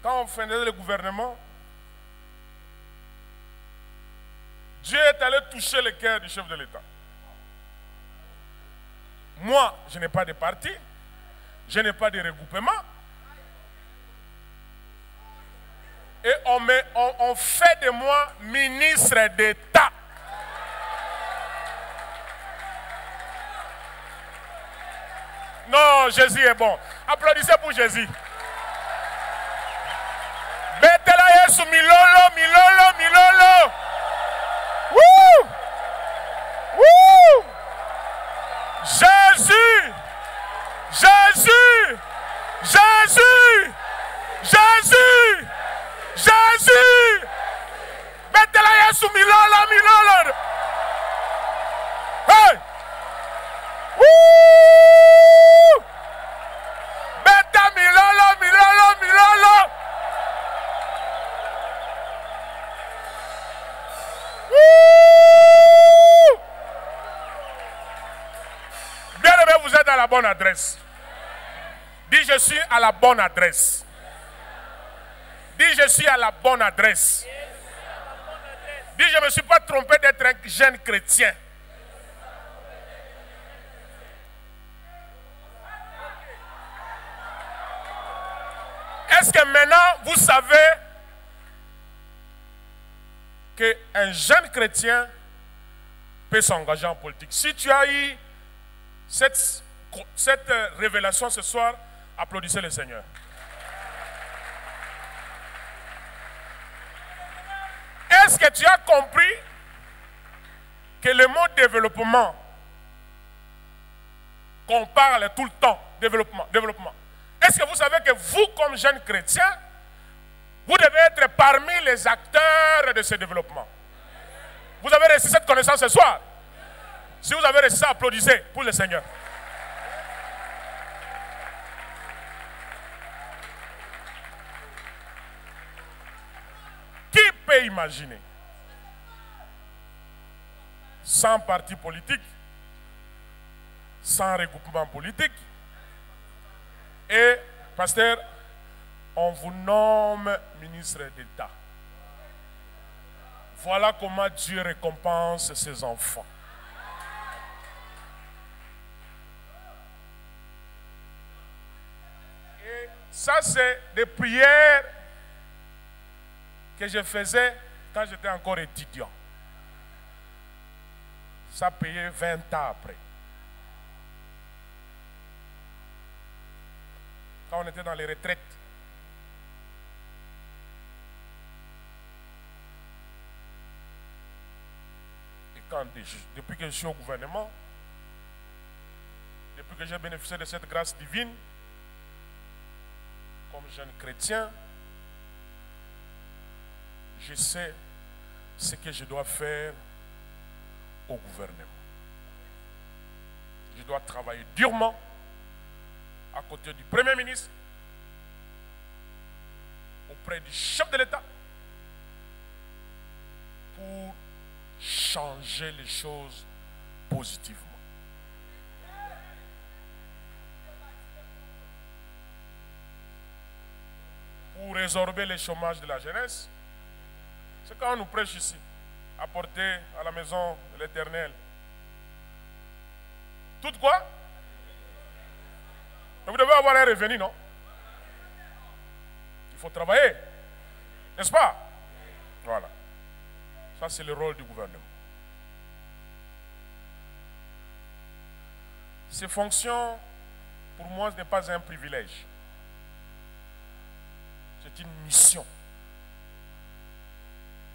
Quand on faisait le gouvernement, Dieu est allé toucher le cœur du chef de l'État. Moi, je n'ai pas de parti, je n'ai pas de regroupement. Et on fait de moi ministre d'État. Non, Jésus est bon. Applaudissez pour Jésus. Betela Yesu milolo, milolo, milolo. Wouh! Wouh! Jésus! Jésus! Jésus! Jésus! Jésus! Betela Yesu milolo, milolo. Hey! Wouh! Beta milolo, milolo, milolo. Wouh! Bien aimé, vous êtes à la bonne adresse. Dis je suis à la bonne adresse. Dis je suis à la bonne adresse. Dis je ne me suis pas trompé d'être un jeune chrétien. Est-ce que maintenant vous savez qu'un jeune chrétien peut s'engager en politique? Si tu as eu cette révélation ce soir, applaudissez le Seigneur. Est-ce que tu as compris que le mot développement, qu'on parle tout le temps, développement, développement. Est-ce que vous savez que vous, comme jeunes chrétiens, vous devez être parmi les acteurs de ce développement? Vous avez reçu cette connaissance ce soir? Si vous avez reçu ça, applaudissez pour le Seigneur. Qui peut pouvez imaginer, sans parti politique, sans regroupement politique, et, pasteur, on vous nomme ministre d'État. Voilà comment Dieu récompense ses enfants. Et ça, c'est des prières que je faisais quand j'étais encore étudiant. Ça payait 20 ans après. Quand on était dans les retraites. Et depuis que je suis au gouvernement, depuis que j'ai bénéficié de cette grâce divine, comme jeune chrétien, je sais ce que je dois faire au gouvernement. Je dois travailler durement à côté du Premier ministre, auprès du chef de l'État, pour changer les choses positivement. Pour résorber le chômage de la jeunesse, c'est quand on nous prêche ici, apporter à la maison de l'Éternel. Tout quoi? Vous devez avoir un revenu, non? Il faut travailler, n'est-ce pas? Voilà. Ça, c'est le rôle du gouvernement. Ces fonctions, pour moi, ce n'est pas un privilège. C'est une mission.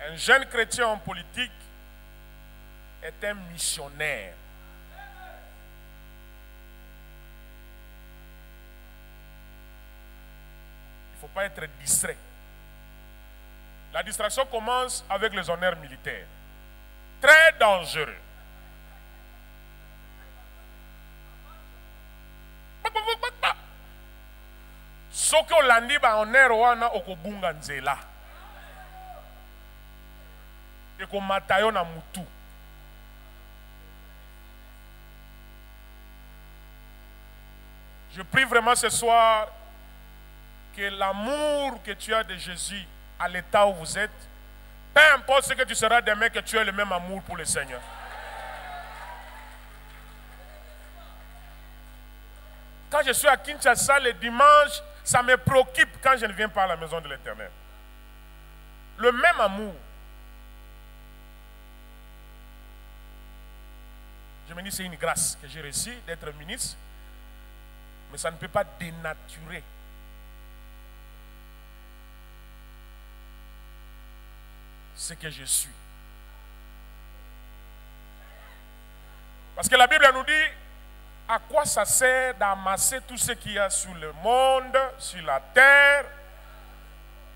Un jeune chrétien en politique est un missionnaire. Il ne faut pas être distrait. La distraction commence avec les honneurs militaires. Très dangereux. Soki olandi ba honneur wana okobunga nzela. Ekomata yo na mutu. Je prie vraiment ce soir que l'amour que tu as de Jésus à l'état où vous êtes, peu importe ce que tu seras demain, que tu aies le même amour pour le Seigneur. Quand je suis à Kinshasa le dimanche, ça me préoccupe quand je ne viens pas à la maison de l'Éternel. Le même amour. Je me dis c'est une grâce que j'ai reçue d'être ministre, mais ça ne peut pas dénaturer ce que je suis. Parce que la Bible nous dit à quoi ça sert d'amasser tout ce qu'il y a sur le monde, sur la terre,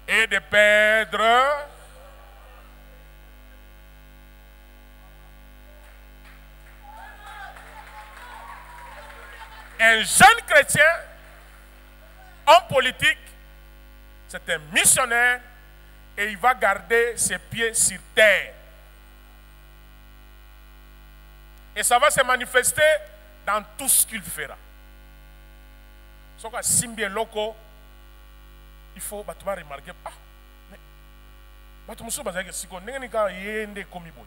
et de perdre un jeune chrétien en politique, c'est un missionnaire et il va garder ses pieds sur terre. Et ça va se manifester dans tout ce qu'il fera. Ce que Simbi et Loco, il faut remarquer, ah, mais tu me souviens que si on n'est pas yende comme bon.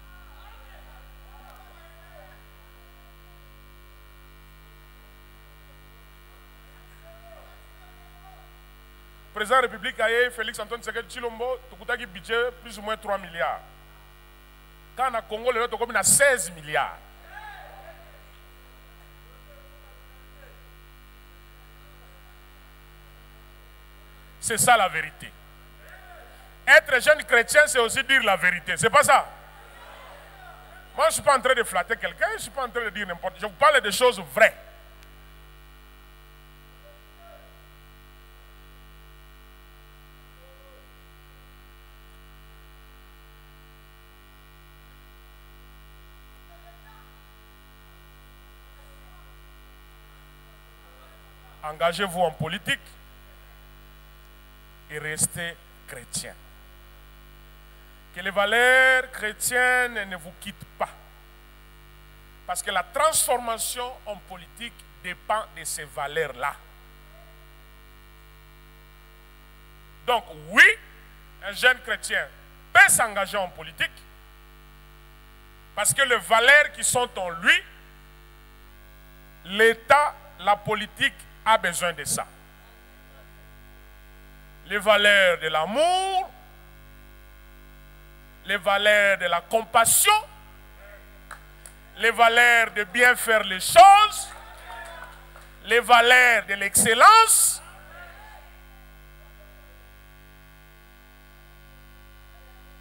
Le président de la République, Félix Antoine Tshisekedi Tshilombo, tu as un budget plus ou moins 3 milliards. Quand on a Congo, le Congo a 16 milliards. C'est ça la vérité. Être jeune chrétien, c'est aussi dire la vérité. C'est pas ça. Moi, je ne suis pas en train de flatter quelqu'un, je ne suis pas en train de dire n'importe quoi. Je vous parle de choses vraies. Engagez-vous en politique et restez chrétien. Que les valeurs chrétiennes ne vous quittent pas. Parce que la transformation en politique dépend de ces valeurs-là. Donc oui, un jeune chrétien peut s'engager en politique parce que les valeurs qui sont en lui, l'État, la politique a besoin de ça. Les valeurs de l'amour, les valeurs de la compassion, les valeurs de bien faire les choses, les valeurs de l'excellence.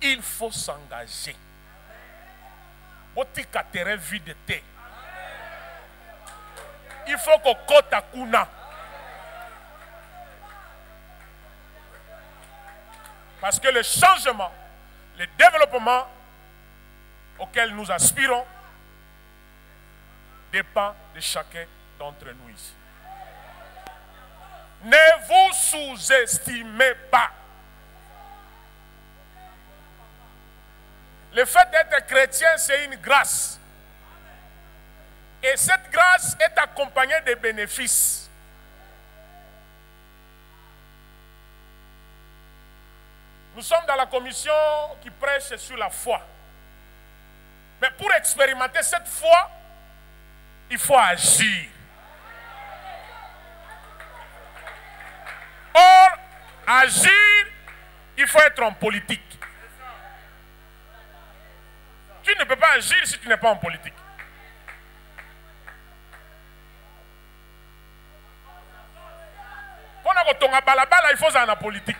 Il faut s'engager. Botika terrain vide te. Il faut qu'on cote à kuna. Parce que le changement, le développement auquel nous aspirons dépend de chacun d'entre nous ici. Ne vous sous-estimez pas. Le fait d'être chrétien, c'est une grâce. Et cette grâce est accompagnée de bénéfices. Nous sommes dans la commission qui prêche sur la foi. Mais pour expérimenter cette foi, il faut agir. Or, agir, il faut être en politique. Tu ne peux pas agir si tu n'es pas en politique. Pour tonga balabala, il faut aller en politique.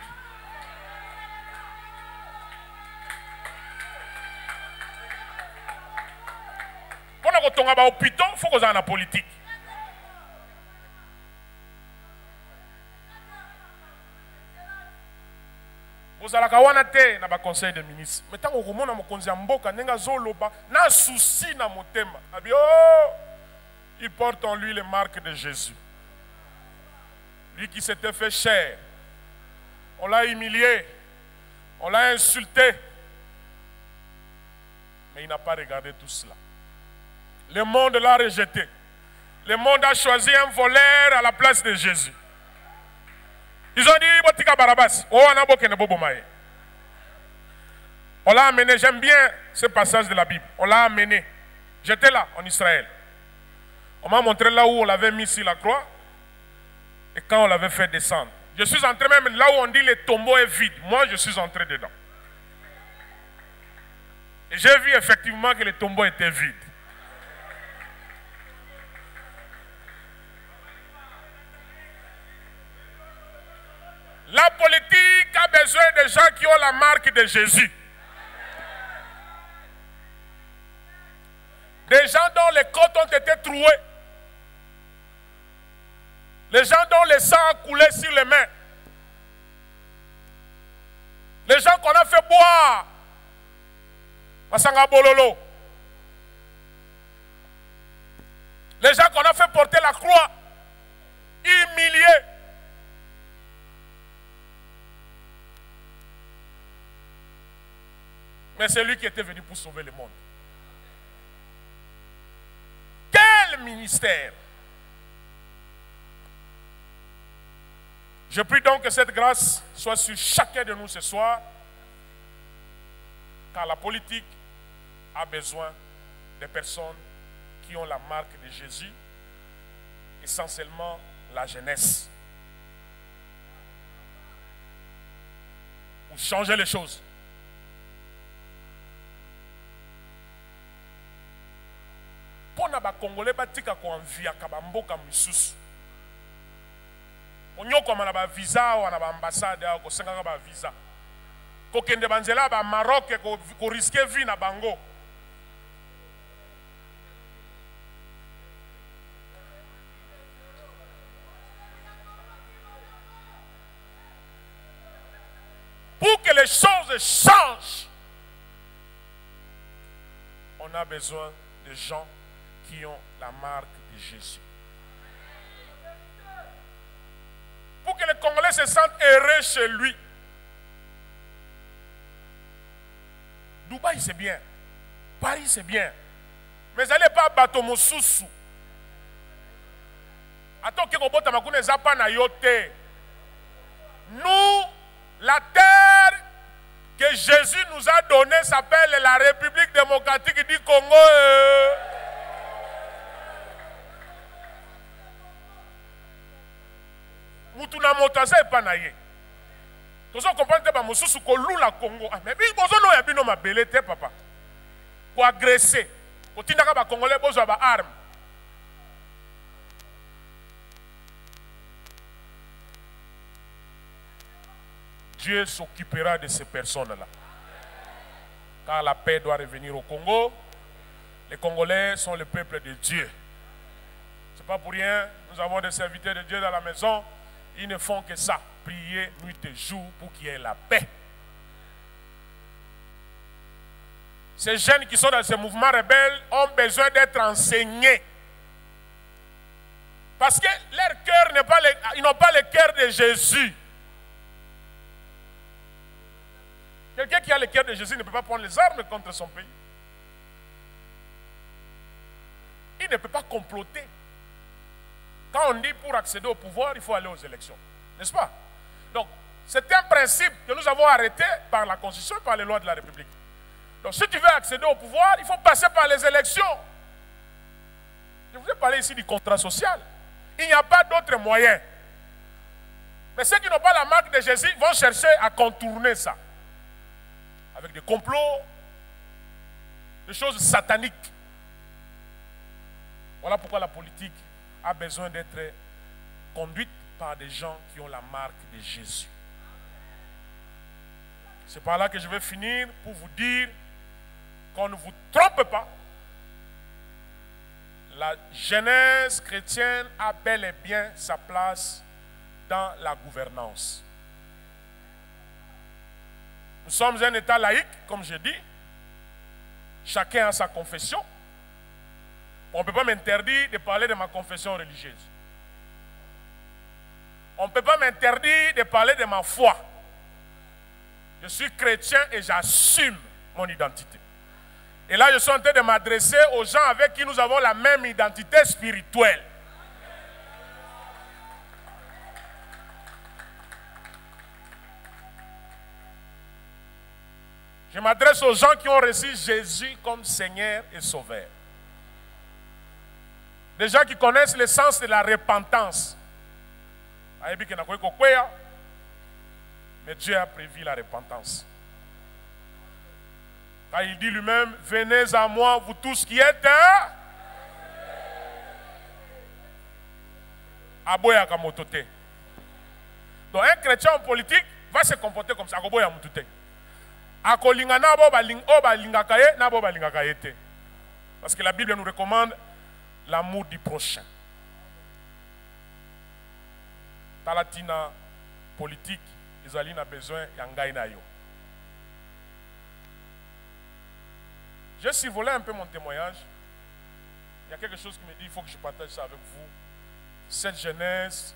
Pour tonga ba hôpital, il faut qu'on aille en politique. Vous allez kawana te na ba conseil de ministre. Mais tant que vous mona mokonzi mboka nenga zoloba na souci na motema. Abi oh, il porte en lui les marques de Jésus. Lui qui s'était fait chair. On l'a humilié. On l'a insulté. Mais il n'a pas regardé tout cela. Le monde l'a rejeté. Le monde a choisi un voleur à la place de Jésus. Ils ont dit, Botika Barabas, on l'a amené, j'aime bien ce passage de la Bible. On l'a amené. J'étais là, en Israël. On m'a montré là où on l'avait mis sur la croix et quand on l'avait fait descendre. Je suis entré même là où on dit le tombeau est vide. Moi, je suis entré dedans. Et j'ai vu effectivement que le tombeau était vide. La politique a besoin de gens qui ont la marque de Jésus. Des gens dont les côtes ont été trouées. Les gens dont le sang a coulé sur les mains. Les gens qu'on a fait boire. Masanga Bololo. Les gens qu'on a fait porter la croix. Humiliés. Mais c'est lui qui était venu pour sauver le monde. Quel ministère! Je prie donc que cette grâce soit sur chacun de nous ce soir, car la politique a besoin de personnes qui ont la marque de Jésus, essentiellement la jeunesse, pour changer les choses. Pona ba Congolais batika ko envia kabamboka misusu. Onyoko mana ba visa wana ba ambassade ko senga ba visa. Ko kende banzela ba Maroc ko risquer vie na bango. Pour que les choses changent, on a besoin de gens qui ont la marque de Jésus. Pour que les Congolais se sentent heureux chez lui. Dubaï c'est bien. Paris c'est bien. Mais n'allez pas battre mon sous. Attends que robota makune zapa na yote. Nous, la terre que Jésus nous a donnée s'appelle la République démocratique du Congo. Mutuna motaza epanaye. Tous on comprend que mon sous ko lula Congo. Ah mais bozo no ya bino mabele te papa. Ko agresser. Ko tindaka ba Congolais bozo ba arme. Dieu s'occupera de ces personnes-là. Car la paix doit revenir au Congo. Les Congolais sont le peuple de Dieu. Ce n'est pas pour rien. Nous avons des serviteurs de Dieu dans la maison. Ils ne font que ça. Prier nuit et jour pour qu'il y ait la paix. Ces jeunes qui sont dans ces mouvements rebelles ont besoin d'être enseignés. Parce que leur cœur n'est pas ils n'ont pas le cœur de Jésus. Quelqu'un qui a le cœur de Jésus ne peut pas prendre les armes contre son pays. Il ne peut pas comploter. Quand on dit pour accéder au pouvoir, il faut aller aux élections. N'est-ce pas? Donc, c'est un principe que nous avons arrêté par la Constitution et par les lois de la République. Donc, si tu veux accéder au pouvoir, il faut passer par les élections. Je vous ai parlé ici du contrat social. Il n'y a pas d'autre moyen. Mais ceux qui n'ont pas la marque de Jésus vont chercher à contourner ça. Avec des complots, des choses sataniques. Voilà pourquoi la politique a besoin d'être conduite par des gens qui ont la marque de Jésus. C'est par là que je vais finir pour vous dire qu'on ne vous trompe pas. La jeunesse chrétienne a bel et bien sa place dans la gouvernance. Nous sommes un État laïque, comme je dis. Chacun a sa confession. On ne peut pas m'interdire de parler de ma confession religieuse. On ne peut pas m'interdire de parler de ma foi. Je suis chrétien et j'assume mon identité. Et là, je suis en train de m'adresser aux gens avec qui nous avons la même identité spirituelle. Je m'adresse aux gens qui ont reçu Jésus comme Seigneur et Sauveur. Des gens qui connaissent le sens de la repentance. Mais Dieu a prévu la repentance. Car il dit lui-même, venez à moi, vous tous qui êtes aboya kamotote. Donc un chrétien en politique va se comporter comme ça. Aboya motote. Akolingana bo balingakaye na bo balingakaye te. Parce que la Bible nous recommande l'amour du prochain. Talatina politique, Isaline a besoin yangai na yo. J'ai survolé un peu mon témoignage. Il y a quelque chose qui me dit il faut que je partage ça avec vous. Cette jeunesse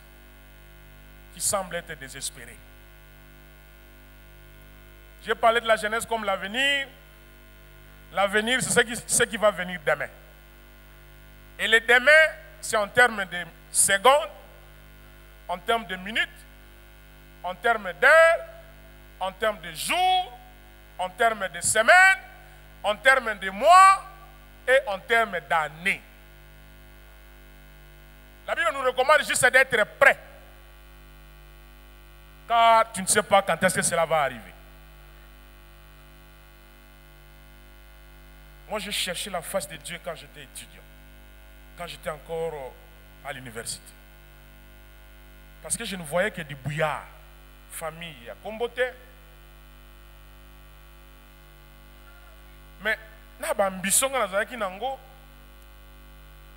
qui semble être désespérée. J'ai parlé de la jeunesse comme l'avenir. L'avenir, c'est ce qui va venir demain. Et le demain, c'est en termes de secondes, en termes de minutes, en termes d'heures, en termes de jours, en termes de semaines, en termes de mois et en termes d'années. La Bible nous recommande juste d'être prêt. Car tu ne sais pas quand est-ce que cela va arriver. Moi, j'ai cherché la face de Dieu quand j'étais étudiant. Quand j'étais encore à l'université. Parce que je ne voyais que du bouillard. Famille à Kombote. Mais,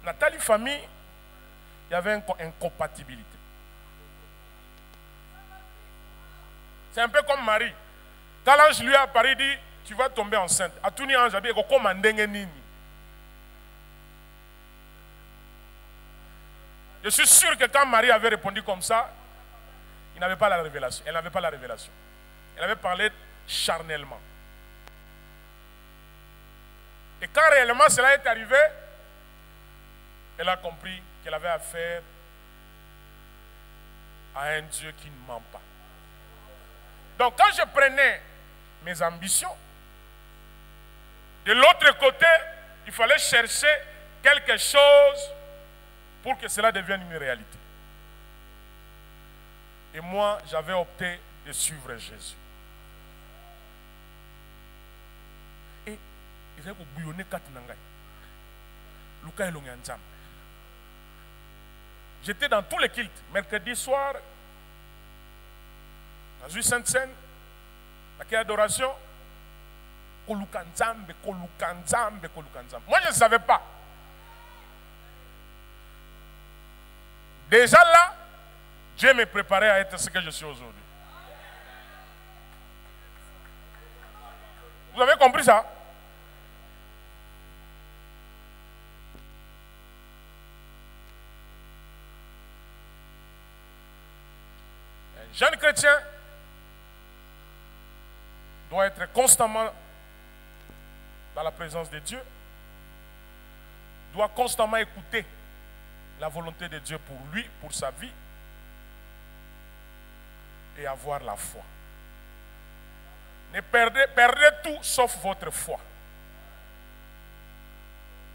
Nathalie famille, il y avait une incompatibilité. C'est un peu comme Marie. Quand l'ange lui a apparu, il dit, tu vas tomber enceinte. A tout ange a dit, je suis sûr que quand Marie avait répondu comme ça, il n'avait pas la révélation. Elle n'avait pas la révélation. Elle avait parlé charnellement. Et quand réellement cela est arrivé, elle a compris qu'elle avait affaire à un Dieu qui ne ment pas. Donc quand je prenais mes ambitions, de l'autre côté, il fallait chercher quelque chose pour que cela devienne une réalité. Et moi, j'avais opté de suivre Jésus. Et il a bouillonné Katinangai. Luka Elonganzam. J'étais dans tous les cultes. Mercredi soir, dans une sainte scène, dans quelle adoration? Kolukanzambe, Kolukanzambe, Kolukanzambe. Moi, je ne savais pas. Déjà là, Dieu me préparait à être ce que je suis aujourd'hui. Vous avez compris ça? Un jeune chrétien doit être constamment dans la présence de Dieu, doit constamment écouter la volonté de Dieu pour lui, pour sa vie, et avoir la foi. Ne perdez tout sauf votre foi.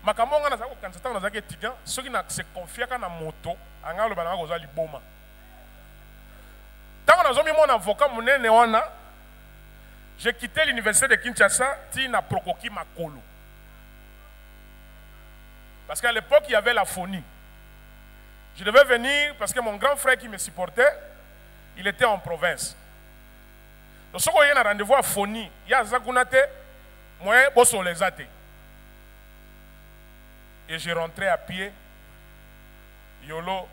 Makamonga na zako kanzata na zaki étudiant, ceux qui na se confient na moto, anga lo bana ko za liboma. Tant na zomi mon avocat munene wana, j'ai quitté l'université de Kinshasa, tina prokoki makolo. Parce qu'à l'époque, il y avait la phonie. Je devais venir parce que mon grand frère qui me supportait, il était en province. Donc, si on a un rendez-vous à phonie, il y a Zagunate, moi, bosso les athées. Et j'ai rentré à pied, Yolo,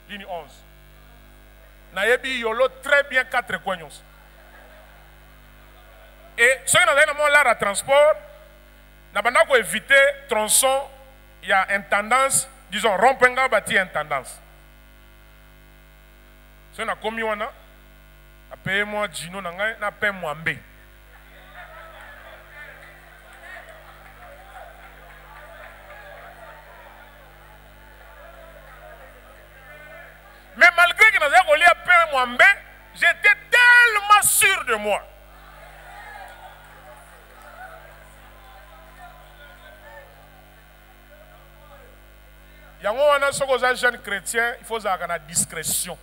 ligne 11. Nayebi Yolo, très bien 4 coignos. Et ceux qui ont là à transport, n'a pas éviter tronçon, il y a une tendance, disons, rompenga bâti une tendance. Si on a commis on a payé moi Gino, n'a payé moi Mbé. Mais malgré que nous avons payé moi Mbé, j'étais tellement sûr de moi. Il y a un jeune chrétien, il faut avoir la discrétion.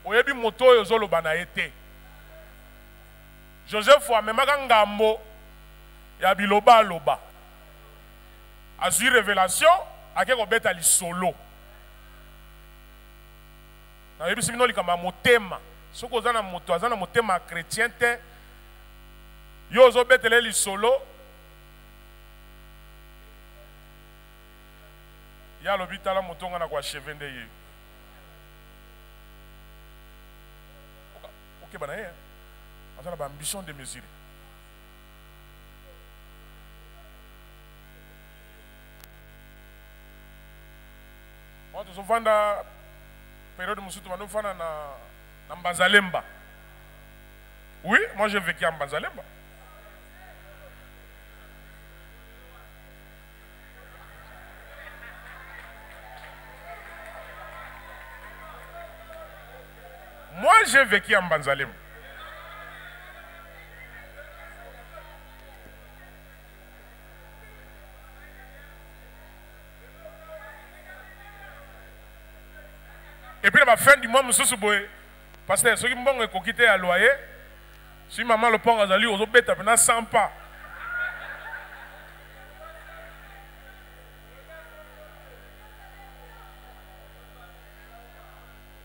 Oyebi moto yozolo banaete. Joseph wa memaka ngambo ya biloba loba. Azui révélation akeko beta li solo. Na yebi simino likama motema. Soko zana moto azana motema chrétien te. Yo zo betele li solo. Ya l'hôpital à moto ngana kwa chevende ye. Ok banaye. On a l'ambition de mesurer. On te souvent dans période de musutu nous fana na Mbanzalemba. Oui, moi j'ai vécu en Mbanzalemba. Moi, j'ai vécu en Banzalem. Et puis, à la fin du mois, je suis parce que ceux qui m'ont quitté à loyer, si maman le pont a zali, aux autres bêtes, pendant 100 pas.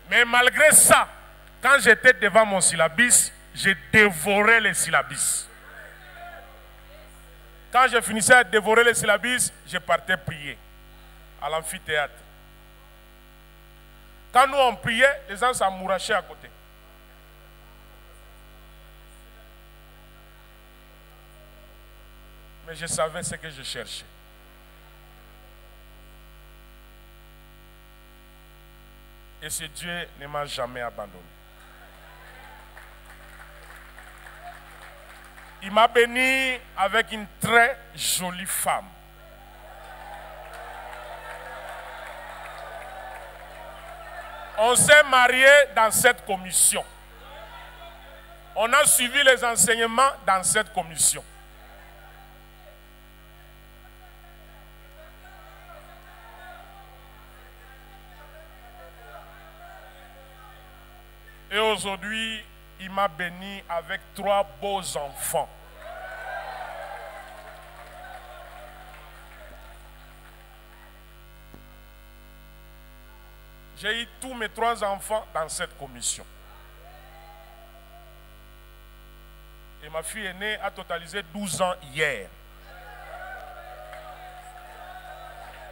Mais malgré ça, quand j'étais devant mon syllabus, j'ai dévoré les syllabus. Quand je finissais de dévorer les syllabus, je partais prier à l'amphithéâtre. Quand nous on priait, les gens s'amourachaient à côté. Mais je savais ce que je cherchais. Et ce Dieu ne m'a jamais abandonné. Il m'a béni avec une très jolie femme. On s'est mariés dans cette commission. On a suivi les enseignements dans cette commission. Et aujourd'hui, il m'a béni avec 3 beaux enfants. J'ai eu tous mes 3 enfants dans cette commission. Et ma fille aînée a totalisé 12 ans hier.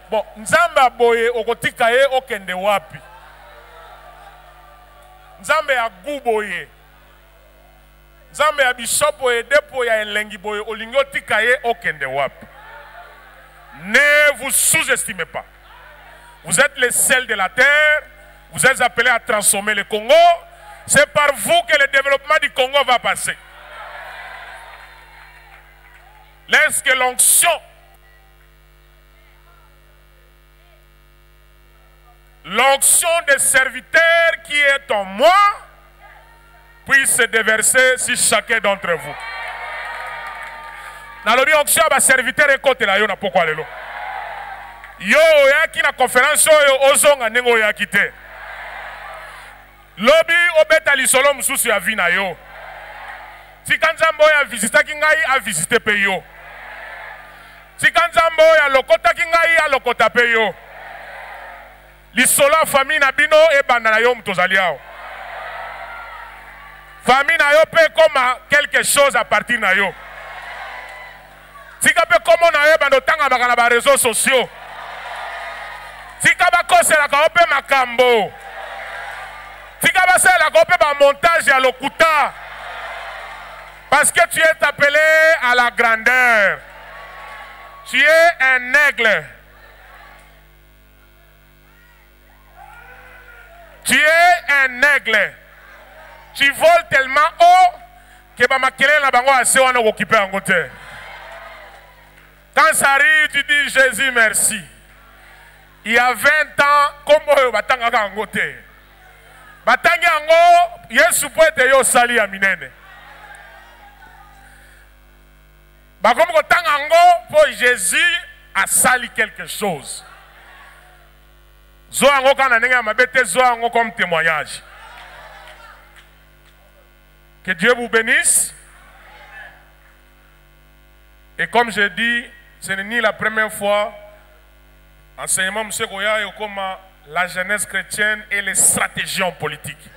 Bon, Nzambe aboye okotika ye okende wapi. Nzambe ya guboye. Nzambe ya bishopo ye depo ya elengi boye olingo tika ye okende wapi. Ne vous sous-estimez pas. Vous êtes les sels de la terre. Vous êtes appelés à transformer le Congo. C'est par vous que le développement du Congo va passer. Lorsque l'onction des serviteurs qui est en moi puisse se déverser sur chacun d'entre vous. Dans le onction, les serviteurs et côté là, na pourquoi lelo. Yo yaki na conférence yo ozonga nengo yaki te. Lobi obeta lisolo mususu ya vina yo. Tika Nzambe ya visita kingai a visiter pe yo. Tika Nzambe ya lokota kingai a lokota pe yo. Lisolo famille na bino e banda na yo mutozali ao. Famille na yo pe koma quelque chose à partir na yo. Tika pe komo na yo bando tanga bakana ba réseaux sociaux. Tika ba kosela ka ope makambo. Tika ba sela ka ope ba montage ya lokuta. Parce que tu es appelé à la grandeur. Tu es un aigle. Tu es un aigle. Tu voles tellement haut que ba makele na bango ase wana occuper en côté. Quand ça arrive, tu dis Jésus merci. Il y a 20 ans, comment yo batanga ka en côté. Batanga ngo Yesu poete yo sali ya minene. Comme pour Jésus a sali quelque chose. Comme témoignage. Que Dieu vous bénisse. Et comme je dis, ce n'est ni la première fois. Enseignement M. Goya et comme la jeunesse chrétienne et les stratégies en politique. Il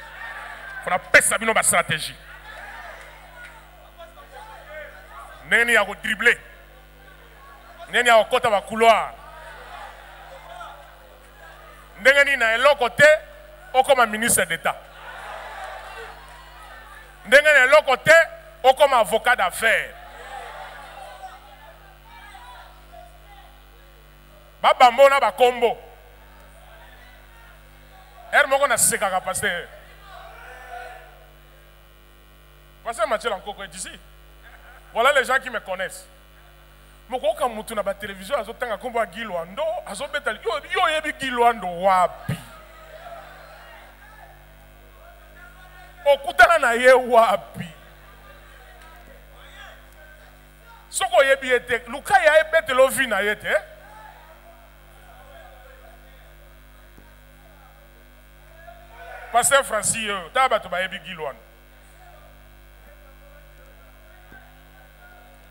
faut appeler ça une stratégie. Neni ya dribbler. Neni ya kota ba couloir. Neni na eloko te o comme ministre d'État. Neni na eloko te o comme avocat d'affaires. Ba bambo na ba kombo. Moko na seka ka pasteur. Pasteur Mathieu Lankoko est ici. Voilà les gens qui me connaissent. Mokoka mutu na ba télévision azotanga kombo Gilwando, azobeta yo yebi Gilwando wapi. Okutana na ye wapi. Soko yebi ete luka ya ebete lo vi na yete. Pasteur Francis taba to ba yebi Gilwando.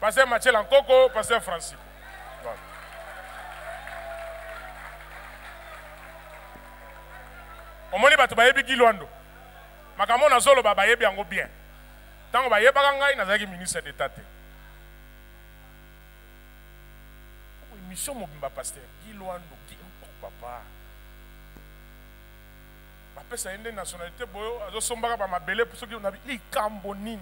Pasteur Mathieu Lankoko, Pasteur Francis. Au moins, tu vas y Gilwando. Makamon a solo baba yebi ango bien. Tant que baye baganga ina zaki ministre d'État. Mission mobimba pasteur Gilwando papa. Papa ça une nationalité boyo azo sombaka ba mabele pour ceux qui on a li kambonine.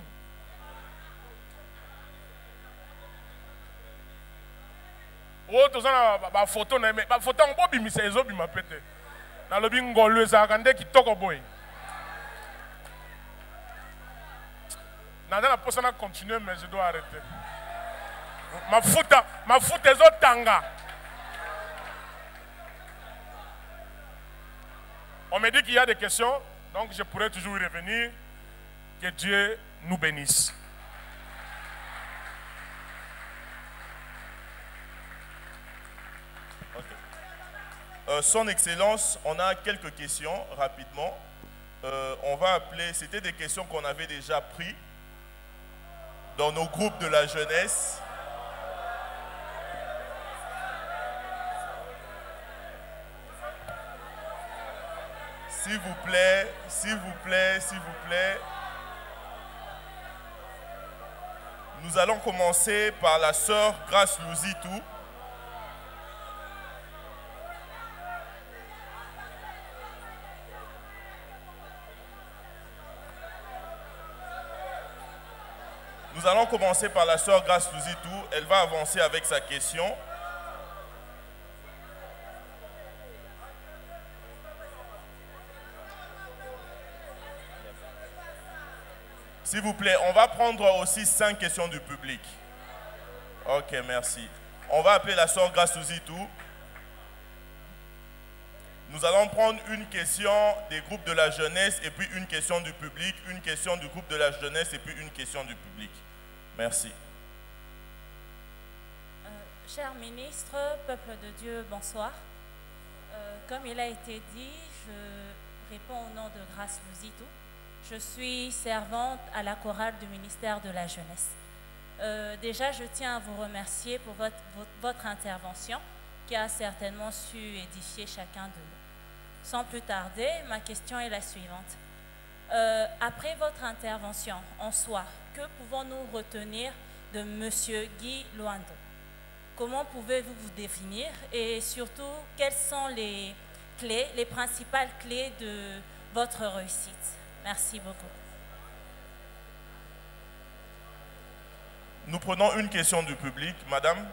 Oh, tout ça, ma photo, ma photo, on peut bimisa les autres, ma pété. Dans le bingo, le zakande qui toque au boy. Nana posa na continuer, mais je dois arrêter. Ma foute des autres tanga. On me dit qu'il y a des questions, donc je pourrais toujours y revenir. Que Dieu nous bénisse. Okay. Son Excellence, on a quelques questions rapidement. On va appeler, c'était des questions qu'on avait déjà prises dans nos groupes de la jeunesse. S'il vous plaît, s'il vous plaît, s'il vous plaît. Nous allons commencer par la sœur Grace Louzitou. Nous allons commencer par la sœur Grace Louzitou. Elle va avancer avec sa question. S'il vous plaît, on va prendre aussi 5 questions du public. Ok, merci. On va appeler la sœur Grace Louzitou. Nous allons prendre une question des groupes de la jeunesse et puis une question du public, une question du groupe de la jeunesse et puis une question du public. Merci. Cher ministre, peuple de Dieu, bonsoir. Comme il a été dit, je réponds au nom de Grace Louzitou. Je suis servante à la chorale du ministère de la Jeunesse. Déjà, je tiens à vous remercier pour votre intervention qui a certainement su édifier chacun de nous. Sans plus tarder, ma question est la suivante. Après votre intervention en soi, que pouvons-nous retenir de M. Guy Luando? Comment pouvez-vous vous définir et surtout, quelles sont les clés, les principales clés de votre réussite? Merci beaucoup. Nous prenons une question du public. Madame.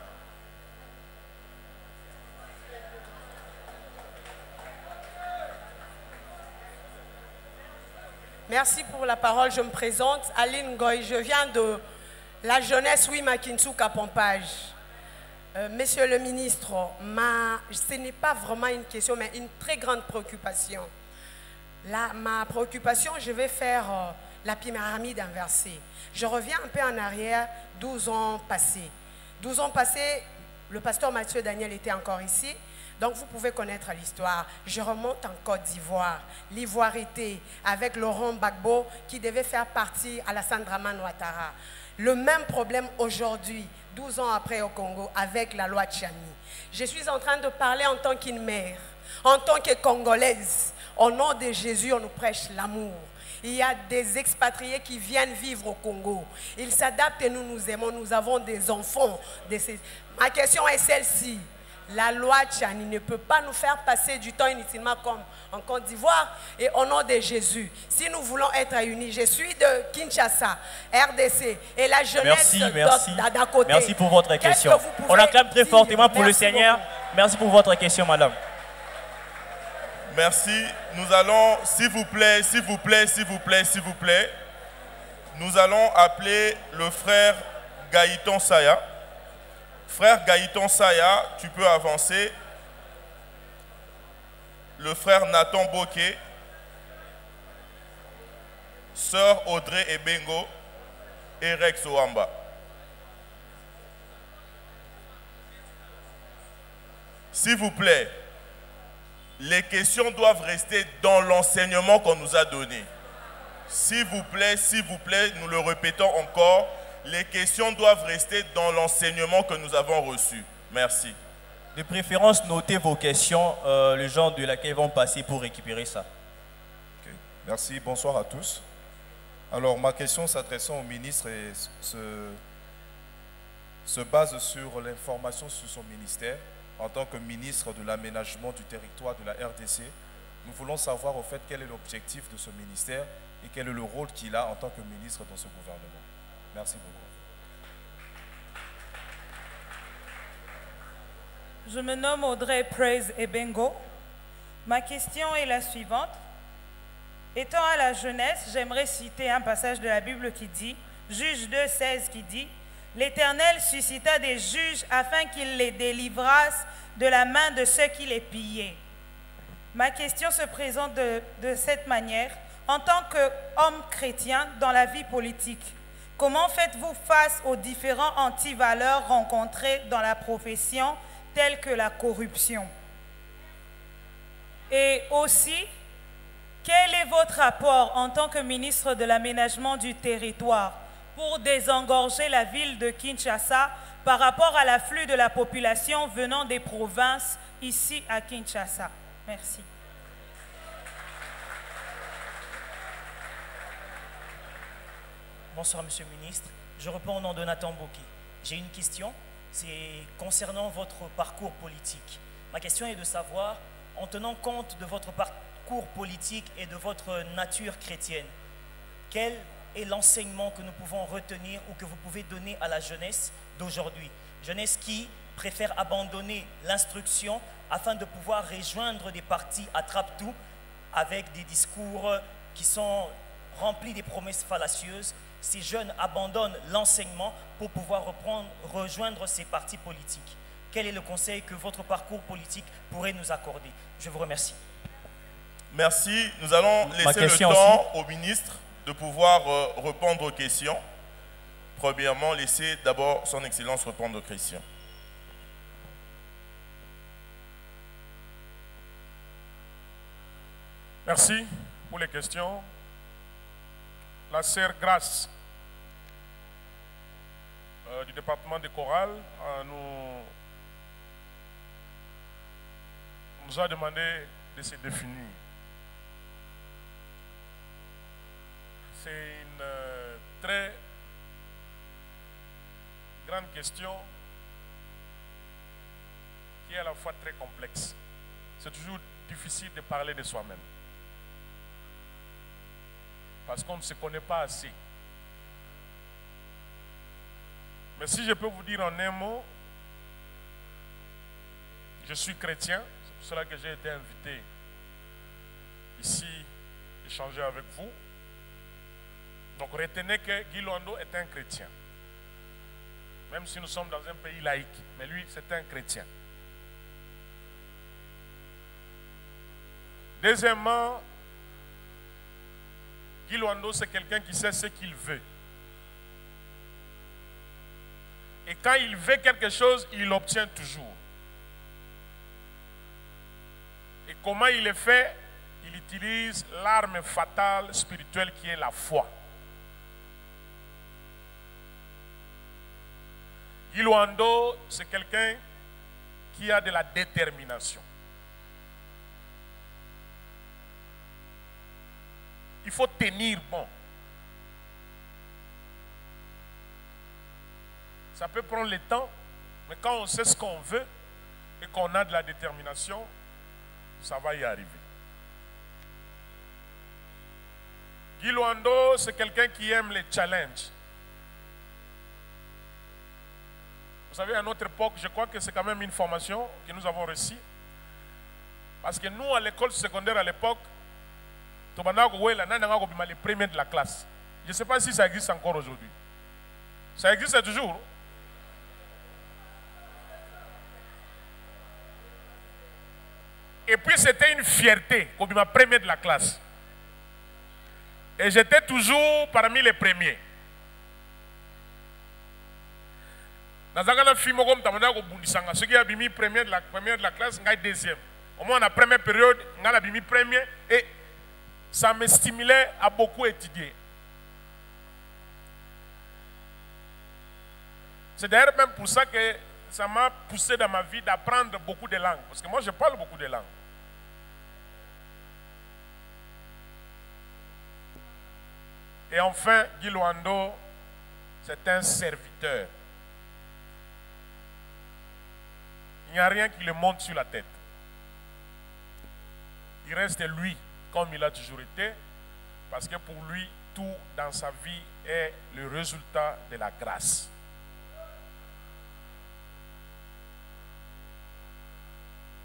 Merci pour la parole. Je me présente, Aline Goy. Je viens de la jeunesse Wimakinsuka Pompage. Monsieur le ministre, ce n'est pas vraiment une question, mais une très grande préoccupation. Ma préoccupation, je vais faire la pyramide inversée. Je reviens un peu en arrière, 12 ans passés. 12 ans passés, le pasteur Mathieu Daniel était encore ici. Donc vous pouvez connaître l'histoire. Je remonte en Côte d'Ivoire. L'Ivoirité avec Laurent Gbagbo qui devait faire partie à la Sandraman Ouattara. Le même problème aujourd'hui, 12 ans après au Congo, avec la loi Tchani. Je suis en train de parler en tant qu'une mère, en tant que Congolaise. Au nom de Jésus, on nous prêche l'amour. Il y a des expatriés qui viennent vivre au Congo. Ils s'adaptent et nous nous aimons. Nous avons des enfants. Ma question est celle-ci. La loi Tchani ne peut pas nous faire passer du temps inutilement comme en Côte d'Ivoire. Et au nom de Jésus, si nous voulons être unis, je suis de Kinshasa, RDC, et la jeunesse d'à côté. Merci pour votre question. On acclame très fortement pour le Seigneur. Merci pour votre question, madame. Merci. Nous allons, s'il vous plaît, s'il vous plaît, s'il vous plaît, s'il vous plaît, nous allons appeler le frère Gaïton Saya. Frère Gaïton Saya, tu peux avancer. Le frère Nathan Boké. Sœur Audrey Ebengo et Rex Oamba. S'il vous plaît, les questions doivent rester dans l'enseignement qu'on nous a donné. S'il vous plaît, nous le répétons encore, les questions doivent rester dans l'enseignement que nous avons reçu. Merci. De préférence, notez vos questions, le genre de laquelle vont passer pour récupérer ça. Okay. Merci, bonsoir à tous. Alors, ma question s'adressant au ministre se base sur l'information sur son ministère. En tant que ministre de l'aménagement du territoire de la RDC, nous voulons savoir au fait quel est l'objectif de ce ministère et quel est le rôle qu'il a en tant que ministre dans ce gouvernement. Merci beaucoup. Je me nomme Audrey Praise Ebengo. Ma question est la suivante. Étant à la jeunesse, j'aimerais citer un passage de la Bible qui dit Juge 2,16 qui dit « L'Éternel suscita des juges afin qu'ils les délivrassent de la main de ceux qui les pillaient. » Ma question se présente de cette manière. En tant qu'homme chrétien dans la vie politique, comment faites-vous face aux différents antivaleurs rencontrés dans la profession, telles que la corruption? Et aussi, quel est votre apport en tant que ministre de l'aménagement du territoire pour désengorger la ville de Kinshasa par rapport à l'afflux de la population venant des provinces ici à Kinshasa? Merci. Bonsoir, Monsieur le Ministre. Je réponds au nom de Nathan Boki. J'ai une question, c'est concernant votre parcours politique. Ma question est de savoir, en tenant compte de votre parcours politique et de votre nature chrétienne, quel est l'enseignement que nous pouvons retenir ou que vous pouvez donner à la jeunesse d'aujourd'hui? Jeunesse qui préfère abandonner l'instruction afin de pouvoir rejoindre des partis attrape-tout avec des discours qui sont remplis des promesses fallacieuses. Ces jeunes abandonnent l'enseignement pour pouvoir rejoindre ces partis politiques. Quel est le conseil que votre parcours politique pourrait nous accorder? Je vous remercie. Merci. Nous allons laisser le temps au ministre de pouvoir répondre aux questions. Premièrement, laissez d'abord son Excellence répondre aux questions. Merci pour les questions. La sœur Grace du département des chorales nous a demandé de se définir. C'est une très grande question qui est à la fois très complexe. C'est toujours difficile de parler de soi-même. Parce qu'on ne se connaît pas assez. Mais si je peux vous dire en un mot, je suis chrétien, c'est pour cela que j'ai été invité ici échanger avec vous. Donc retenez que Guy Luando est un chrétien. Même si nous sommes dans un pays laïque, mais lui c'est un chrétien. Deuxièmement, Guy Luando, c'est quelqu'un qui sait ce qu'il veut. Et quand il veut quelque chose, il l'obtient toujours. Et comment il le fait? Il utilise l'arme fatale spirituelle qui est la foi. Guy Luando, c'est quelqu'un qui a de la détermination. Il faut tenir bon. Ça peut prendre le temps, mais quand on sait ce qu'on veut et qu'on a de la détermination, ça va y arriver. Guy Luando, c'est quelqu'un qui aime les challenges. Vous savez, à notre époque, je crois que c'est quand même une formation que nous avons reçue. Parce que nous, à l'école secondaire, à l'époque, les premiers de la classe. Je ne sais pas si ça existe encore aujourd'hui. Ça existe toujours. Et puis c'était une fierté qu'on m'a premier de la classe. Et j'étais toujours parmi les premiers. Ceux qui ont mis première de la classe, on a deuxième. Au moins, la première période, on a mis premier. Et ça me stimulait à beaucoup étudier. C'est d'ailleurs même pour ça que ça m'a poussé dans ma vie d'apprendre beaucoup de langues. Parce que moi, je parle beaucoup de langues. Et enfin, Guy Luando, c'est un serviteur. Il n'y a rien qui le monte sur la tête. Il reste lui, comme il a toujours été, parce que pour lui, tout dans sa vie est le résultat de la grâce.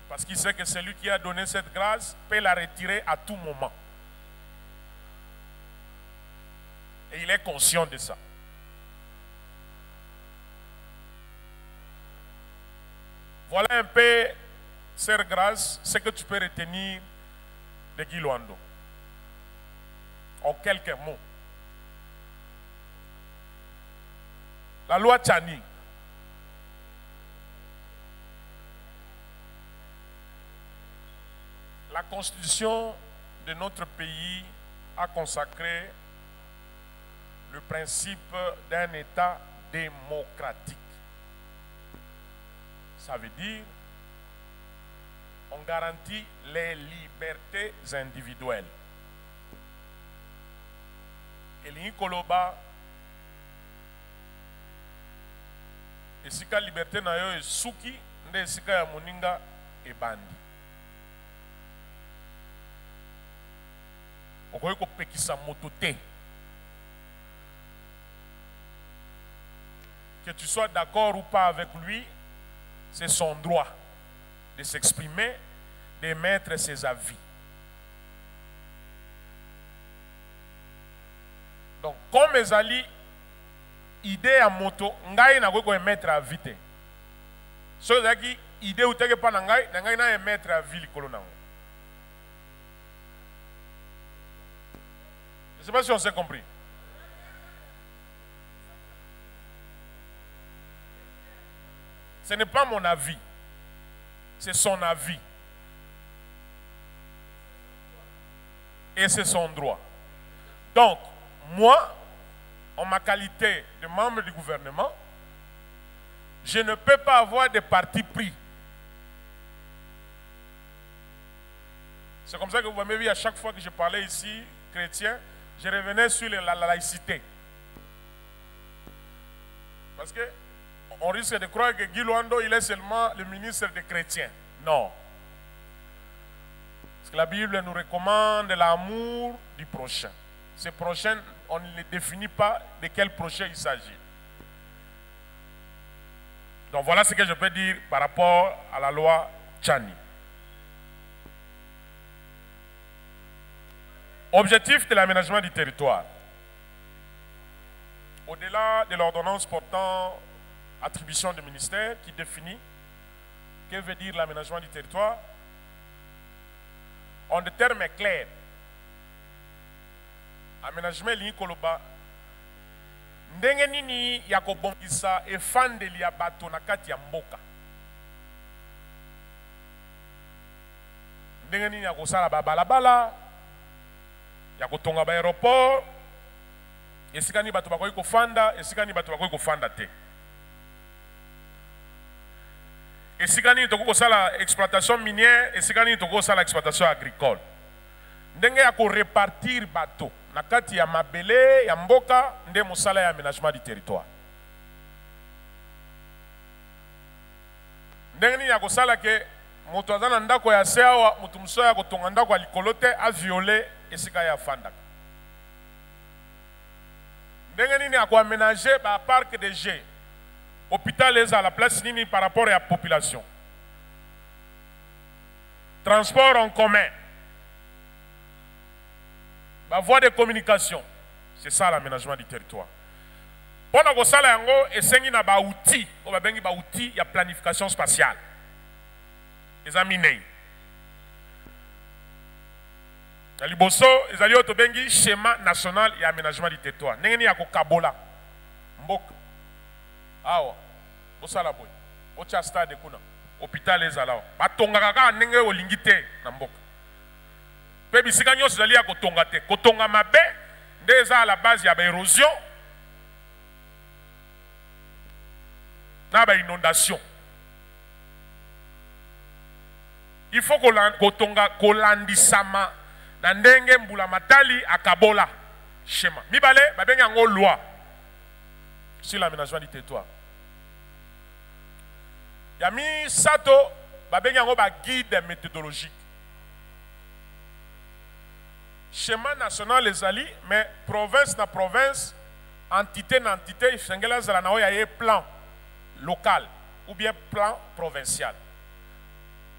Parce qu'il sait que celui qui a donné cette grâce peut la retirer à tout moment. Et il est conscient de ça. Voilà un peu, Sœur Grâce, ce que tu peux retenir de Guy Luando. En quelques mots. La loi Tchani. La constitution de notre pays a consacré le principe d'un État démocratique. Ça veut dire on garantit les libertés individuelles. Et l'Inkoloba, et si la liberté na yo est souki, nde sika ya moninga et bandi. Okoye ko pekisa moto te. Que tu sois d'accord ou pas avec lui, c'est son droit de s'exprimer, d'émettre ses avis. Donc, comme mes alliés, idée à moto, ngai na ko émettre avis te. So zaki idée ou teke pa ngai na émettre avis likolo nango. Je ne sais pas si on s'est compris. Ce n'est pas mon avis. C'est son avis. Et c'est son droit. Donc, moi, en ma qualité de membre du gouvernement, je ne peux pas avoir de parti pris. C'est comme ça que vous m'avez vu à chaque fois que je parlais ici, chrétien, je revenais sur la laïcité. Parce que on risque de croire que Guy Luando, il est seulement le ministre des chrétiens. Non. Parce que la Bible nous recommande l'amour du prochain. Ce prochain, on ne définit pas de quel prochain il s'agit. Donc voilà ce que je peux dire par rapport à la loi Tchani. Objectif de l'aménagement du territoire. Au-delà de l'ordonnance portant attribution du ministère qui définit que veut dire l'aménagement du territoire, en des termes clairs, aménagement ligne koloba ndenge nini ya kobongisa efandeli ya bato na kati ya mboka, ndenge nini ya kosala babalabala, ya kotonga ba aéroport, esika ni bato bakoki kofanda, esika ni bato bakoki kofanda te. Esika nini toko kosala exploitation minière, esika nini toko kosala exploitation agricole. Ndenge ya ko répartir bato na kati ya mabele ya mboka nde mosala ya aménagement du territoire. Ndenge nini ya kosala ke moto aza na ndako ya se awa moto mosusu ya kotonga ndako ya likolo te avioler esika ya fandaka. Ndenge nini ya koaménager ba parc de jeux, hôpital est à la place nini par rapport à la population. Transport en commun. La voie de communication. C'est ça l'aménagement du territoire. Pendant que ça, il y a des outils. Il y a des outils de planification spatiale. Examinez. Il y a des schéma national et aménagement du territoire. Il y a des Kabola. Mboka. Awa, osala boy, ocha stade kuna, hôpital ezala. Batonga kaka ndenge olingi te na mboka. Pe bisika nyonso zali ya kotonga te, kotonga mabe nde eza à la base ya ba érosion na ba inondation. Il faut kotonga kolandisama na ndenge mbula matali akabola schéma. Mibale babenga ngo loi sur l'aménagement du territoire. Yami sato babenga ngo ba guide méthodologique. Schéma national les ali, mais province na province, entité na entité, il fengela zala na oya plan local ou bien plan provincial.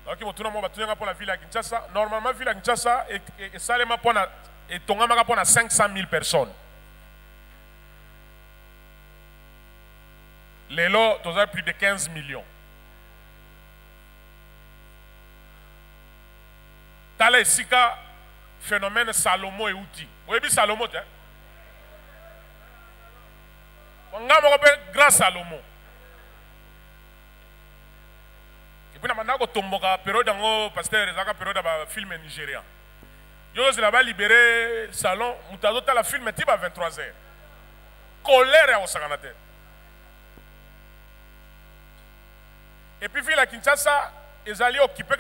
Donc il faut mo batunya pour la ville à Kinshasa. Normalement ville à Kinshasa et salema pona et tongama pona 500 000 personnes. Les lots, tu as plus de 15 millions. tala esika phénomène Salomo et outil. Vous voyez Salomo, hein? On a un grand Salomo. Et puis, on a tomboka période dans pasteur Ezaka période dans film nigérien. Yo c'est là-bas libéré salon, mutazo ta la film type à 23h. Colère au Saganate. Et puis ville à Kinshasa, ils allaient occuper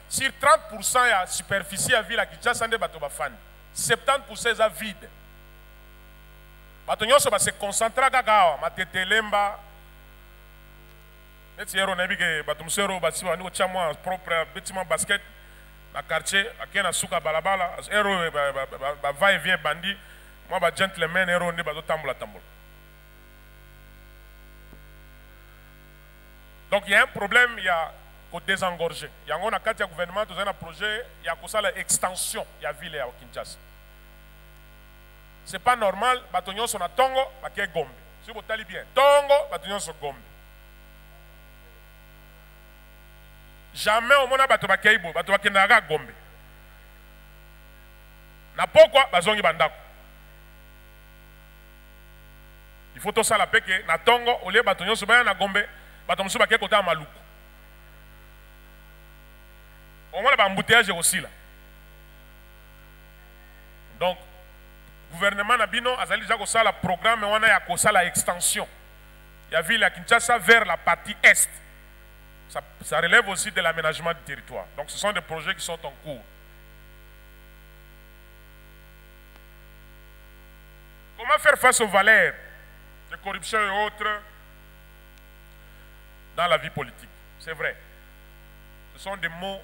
sur 30% de la superficie à ville à Kinshasa de bateau bafan. 70% est vide. Bateau nyonso ba se concentrer kaka matetelemba. Neti yero nabi ke bateau msero basi ba ndiko chamwa propre bâtiment basket na quartier akena suka balabala ero ba va et vient bandi moi ba gentleman ero ndi bateau tambola. Donc il y a un problème, il y a qu'au désengorger. Il y a un gouvernement, il y a un projet, il y a l'extension de la ville à Kinshasa. Ce n'est pas normal, batonyon son a Tongo, baké Gombe. Si vous allez bien, Tongo, batonyon son Gombe. Jamais au monde bato baké Ibo, bato baké Naga Gombe. Na pourquoi bazongi bandako. Il faut tout ça la péké, na Tongo, au lieu batonyon son na Gombe. Bato musu baké côté Maluku. Au moins, il y a un embouteillage aussi là. Donc, le gouvernement Nabino a déjà fait le programme, on a fait l'extension. Il y a ville à Kinshasa vers la partie est. Ça relève aussi de l'aménagement du territoire. Donc, ce sont des projets qui sont en cours. Comment faire face aux valeurs de corruption et autres dans la vie politique? C'est vrai. Ce sont des mots.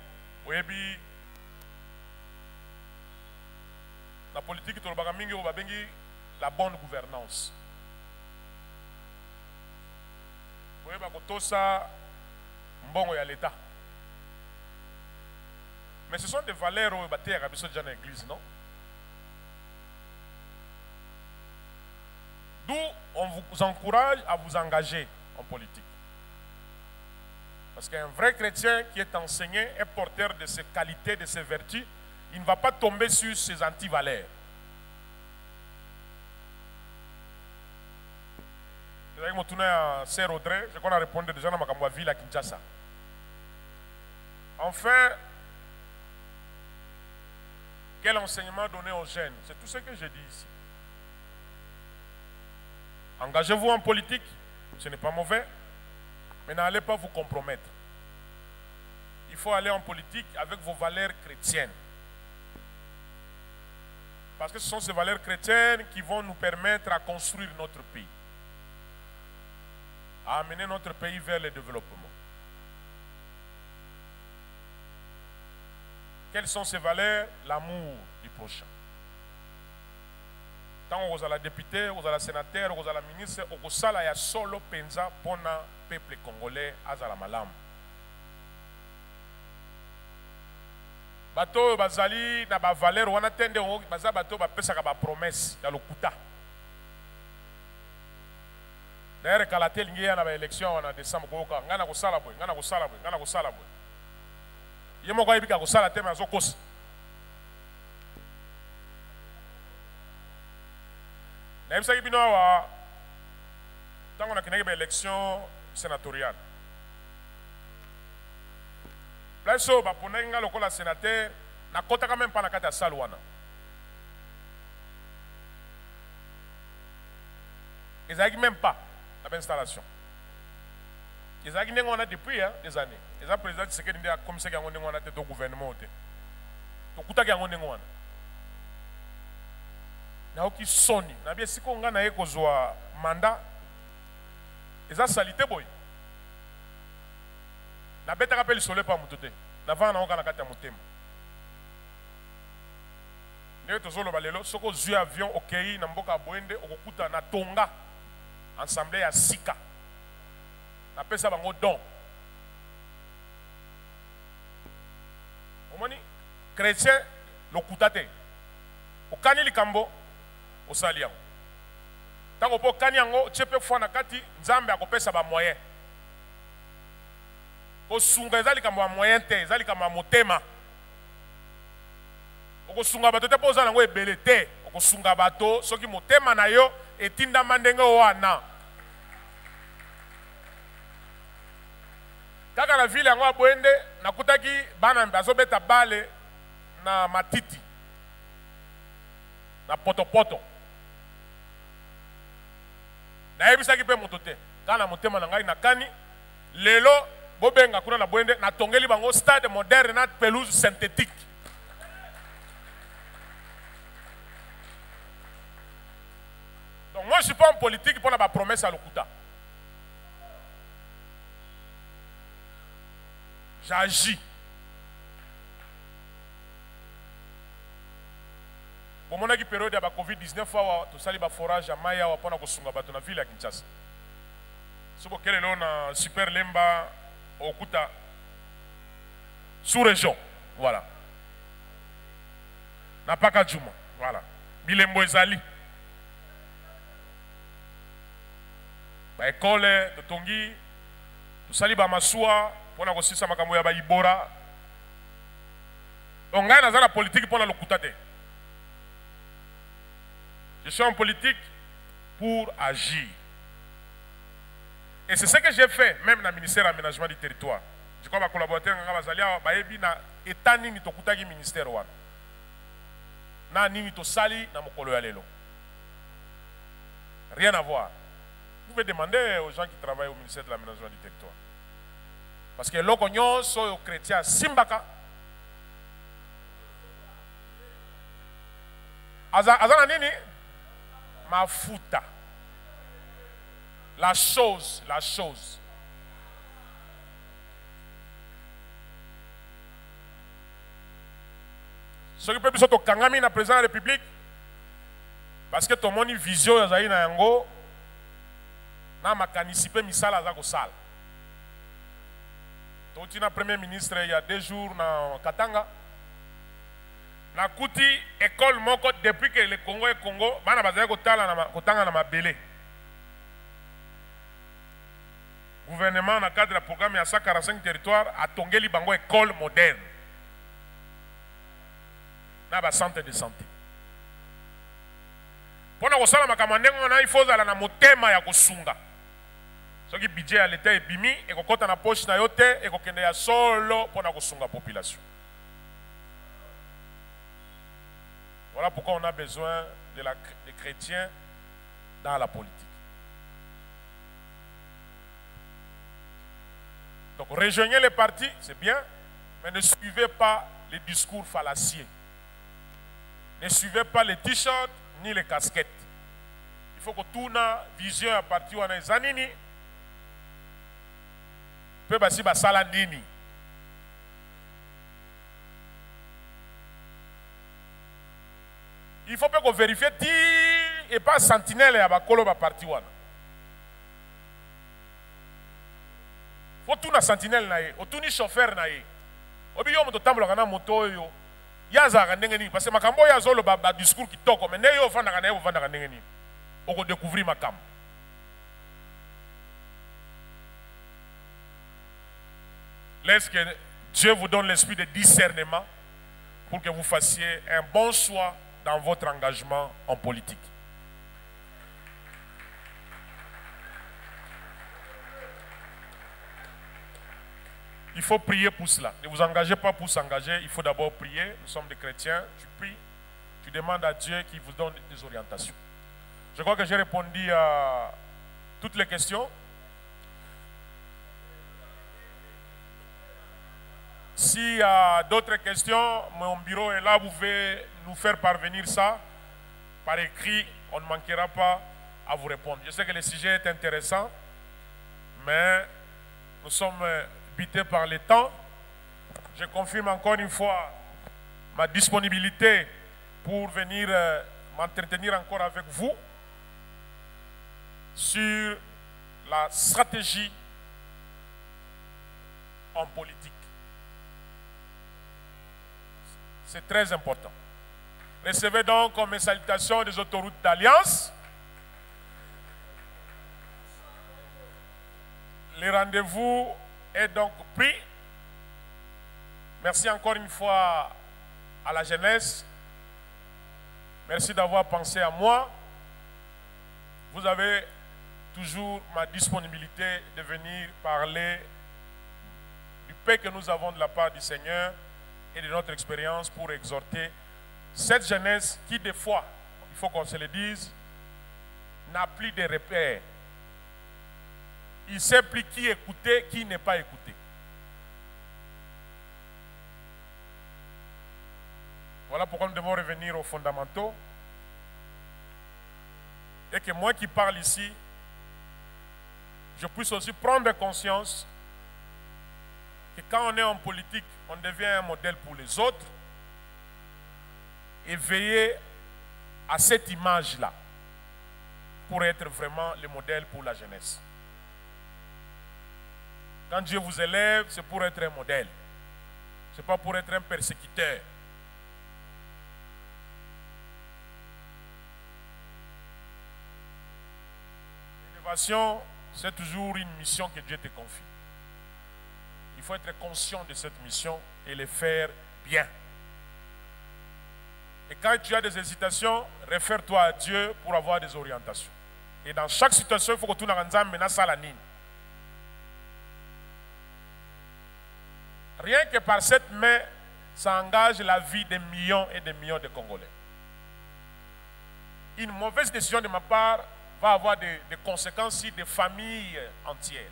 La politique, la bonne gouvernance. Mais ce sont des valeurs qui sont déjà dans l'église, non? D'où on vous encourage à vous engager en politique. Parce qu'un vrai chrétien qui est enseigné est porteur de ses qualités, de ses vertus, il ne va pas tomber sur ses antivaleurs. Je qu'on a répondu déjà dans ma ville à Kinshasa. Enfin, quel enseignement donner aux jeunes? C'est tout ce que je dis ici. Engagez-vous en politique, ce n'est pas mauvais. Mais n'allez pas vous compromettre. Il faut aller en politique avec vos valeurs chrétiennes. Parce que ce sont ces valeurs chrétiennes qui vont nous permettre à construire notre pays. À amener notre pays vers le développement. Quelles sont ces valeurs? L'amour du prochain. Tant vous allez député, vous allez sénateur, vous allez ministre, vous allez solo penza pour le peuple congolais azala malam. Bato bazali na ba valeur wana tende baza bato ba pesa ka ba promesse ya lokuta. D'ailleurs kalate lingi na ba élection wana décembre ko ka ngana ko sala boy, ngana ko sala boy, ngana ko sala boy. Yemo ko ibika ko sala tema zo kosi. Na ibisa bino wa tango na kinenge ba élection sénatoriale. Plaso ba ponenga lokola sénateur na kota quand même pas na kata salwana. Ils n'ont même pas l'installation. Ils ont depuis des années. Les présidents de Tshisekedi a comme ça qu'ils ont au gouvernement. Tout le monde a na oki soni na bien siko nga na ekozwa mandat eza salité boy na beta rappel sole pa mutote na vana na okana kata motema ne tozolo balelo soko zui avion okei na mboka boende okokuta na tonga ensemble ya sika na pesa bango don omoni chrétien lokuta te okani likambo osali yango tango po kani yango tiepe fwa na kati nzambe akopesa ba moyen kosunga ezali kama ba moyen te ezali kama motema okosunga bato te mpo oza nango ebele te. Okosunga bato soki motema na yo etindama ndenge wana. Kaka na ville yango ya Bwende nakutaki bana bazobeta bale na matiti na potopoto. Nayebisaki mpe moto te. Kaka na motema na ngai nakani lelo bobenga kuna na Bwende natongeli bango stade moderne na pelouse synthétique. Donc moi je suis pas en politique pour la promesse à l'Okuta. J'agis. Bon, mon période de la COVID-19, tout ça, les forages à Maya, on a kosunga bato na ville à Kinshasa. Si vous avez un super lemba au Kuta, sous-région, voilà. Na pas qu'à Djouma, voilà. Bilembo Ezali. Ba école de Tongi, tout ça, les Bamassoua, on a aussi ça makambo ya ba Ibora. Donc, on a la politique pour la Lokuta. Je suis en politique pour agir. Et c'est ce que j'ai fait, même dans le ministère de l'Aménagement du Territoire. Je crois que mes collaborateurs ont été dans le ministère. Rien à voir. Vous pouvez demander aux gens qui travaillent au ministère de l'Aménagement du Territoire. Parce que l'Okonyo sont chrétiens Simbaka. Azana nini? Mafuta. La chose. Ce qui peut être au Kangami, na président de la République, parce que tout le monde a une vision, il y a yango, na makanisipé misala za ko sala. Tout le premier ministre il y a 2 jours na Katanga. Na kuti école moko depuis que le Congo est Congo, bana bazali kotanga na mabele. Gouvernement dans le cadre du programme ya 145 territoires a tongeli bango école moderne. Na ba centre de santé. Pona kosala makamandengo na il faut ala na motema ya kosunga. Soki budget ya l'état ebimi et kokota na poche na yo te et kokende ya solo pona kosunga population. Voilà pourquoi on a besoin des chrétiens dans la politique. Donc rejoignez les partis, c'est bien, mais ne suivez pas les discours fallacieux. Ne suivez pas les t-shirts ni les casquettes. Il faut que tout na vision à partir de zanini peut basi basala nini. Il faut pas qu'on vérifie et pas sentinelle à bakolo ba parti wana. Faut tout na sentinelle na ye, o tout ni chauffeur na ye. Obi yo moto tambola kana moto yo. Yaza ka ndenge ni parce que makambo ya zolo ba discours kitoko mais yo vanda kana yo vanda ka ndenge ni. Oko découvrir makambo. Laisse que Dieu vous donne l'esprit de discernement pour que vous fassiez un bon choix dans votre engagement en politique. Il faut prier pour cela. Ne vous engagez pas pour s'engager, il faut d'abord prier. Nous sommes des chrétiens, tu pries, tu demandes à Dieu qu'il vous donne des orientations. Je crois que j'ai répondu à toutes les questions. S'il y a d'autres questions, mon bureau est là, vous pouvez nous faire parvenir ça par écrit, on ne manquera pas à vous répondre. Je sais que le sujet est intéressant, mais nous sommes bités par le temps. Je confirme encore une fois ma disponibilité pour venir m'entretenir encore avec vous sur la stratégie en politique. C'est très important. Recevez donc comme mes salutations des autoroutes d'Alliance. Le rendez-vous est donc pris. Merci encore une fois à la jeunesse Merci d'avoir pensé à moi. Vous avez toujours ma disponibilité de venir parler du paix que nous avons de la part du Seigneur et de notre expérience pour exhorter cette jeunesse qui, des fois, il faut qu'on se le dise, n'a plus de repères. Il ne sait plus qui écouter, qui n'est pas écouté. Voilà pourquoi nous devons revenir aux fondamentaux. Et que moi qui parle ici, je puisse aussi prendre conscience que quand on est en politique, on devient un modèle pour les autres et veiller à cette image-là pour être vraiment le modèle pour la jeunesse. Quand Dieu vous élève, c'est pour être un modèle. Ce n'est pas pour être un persécuteur. L'élévation, c'est toujours une mission que Dieu te confie. Il faut être conscient de cette mission et le faire bien. Et quand tu as des hésitations, réfère-toi à Dieu pour avoir des orientations. Et dans chaque situation, il faut que tu menaces à la ligne. Rien que par cette main, ça engage la vie des millions et des millions de Congolais. Une mauvaise décision de ma part va avoir des conséquences sur des familles entières.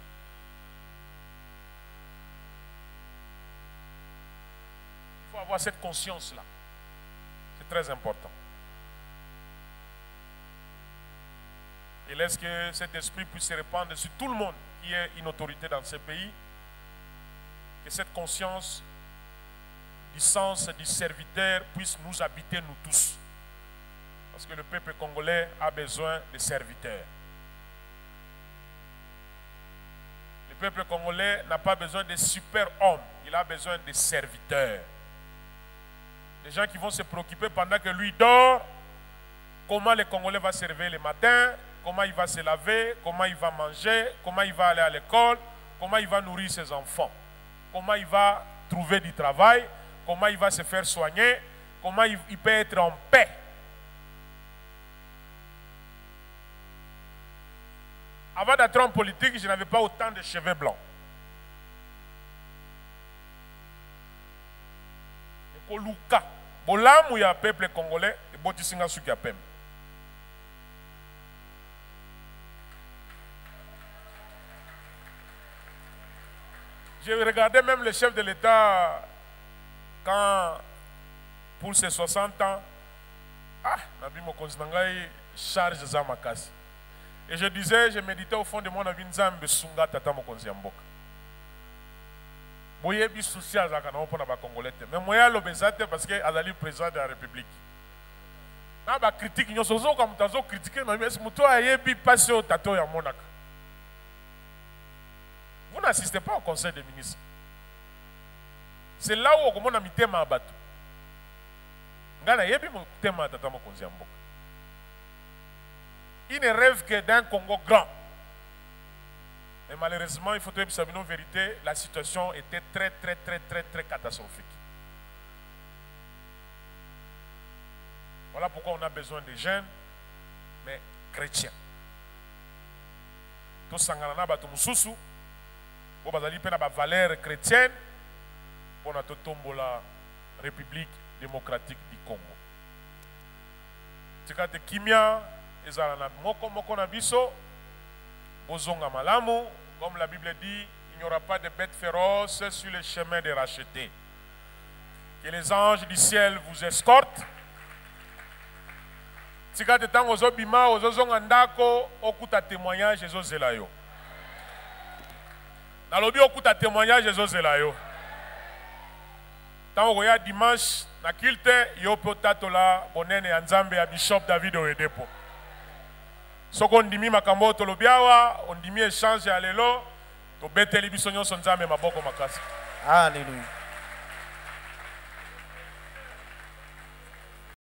Il faut avoir cette conscience-là. C'est très important. Et laisse que cet esprit puisse se répandre sur tout le monde qui est une autorité dans ce pays. Que cette conscience du sens du serviteur puisse nous habiter, nous tous. Parce que le peuple congolais a besoin de serviteurs. Le peuple congolais n'a pas besoin de super-hommes, il a besoin de serviteurs. Des gens qui vont se préoccuper pendant que lui dort, comment le Congolais va se réveiller le matin, comment il va se laver, comment il va manger, comment il va aller à l'école, comment il va nourrir ses enfants, comment il va trouver du travail, comment il va se faire soigner, comment il peut être en paix. Avant d'être en politique, je n'avais pas autant de cheveux blancs. Koluka, bolamu ya peuple congolais, et botisinga suki ya pembe. J'ai regardé même le chef de l'État quand, pour ses 60 ans, Nabi Mokonzi Nangai charge Zamakasi. Et je disais, je méditais au fond de mon avis, Nzambe Sunga Tata Mokonzi Mboka. Boyebi souci à Zakana pour les Congolais. Mais moi, je l'obésate parce qu'il est président de la République. Quand on critique, nous sommes comme nous critiquer, mais si vous avez passé au tato ya Monaco. Vous n'assistez pas au conseil des ministres. C'est là où on a mis thème à bateau. Ngana yebi mo thème à Tata Mokonzi Mboka. Il ne rêve que d'un Congo grand. Mais malheureusement, il faut dire que vérité, la situation était très catastrophique. Voilà pourquoi on a besoin de jeunes, mais chrétiens. Tout sangana ba mususu, bo bazali pe na ba valeur chrétienne, pour notre tombo la République démocratique du Congo. Tikate kimia ezala na moko na biso. Bozonga malamu, comme la Bible dit, il n'y aura pas de bêtes féroces sur les chemins des rachetés. Que les anges du ciel vous escortent. Si vous avez bima, vous avez ndako, okuta témoignage, vous avez zelayo. Dans le bio, okuta témoignage, vous avez zelayo. Tant que dimanche, na kilte, yopo tatola, bonene anzambe ya Bishop David Oedepo. Soko ndimi makambo tolobiawa, ondimi échange ya lelo, to beteli bisonyo sonzambe maboko makasi. Alléluia.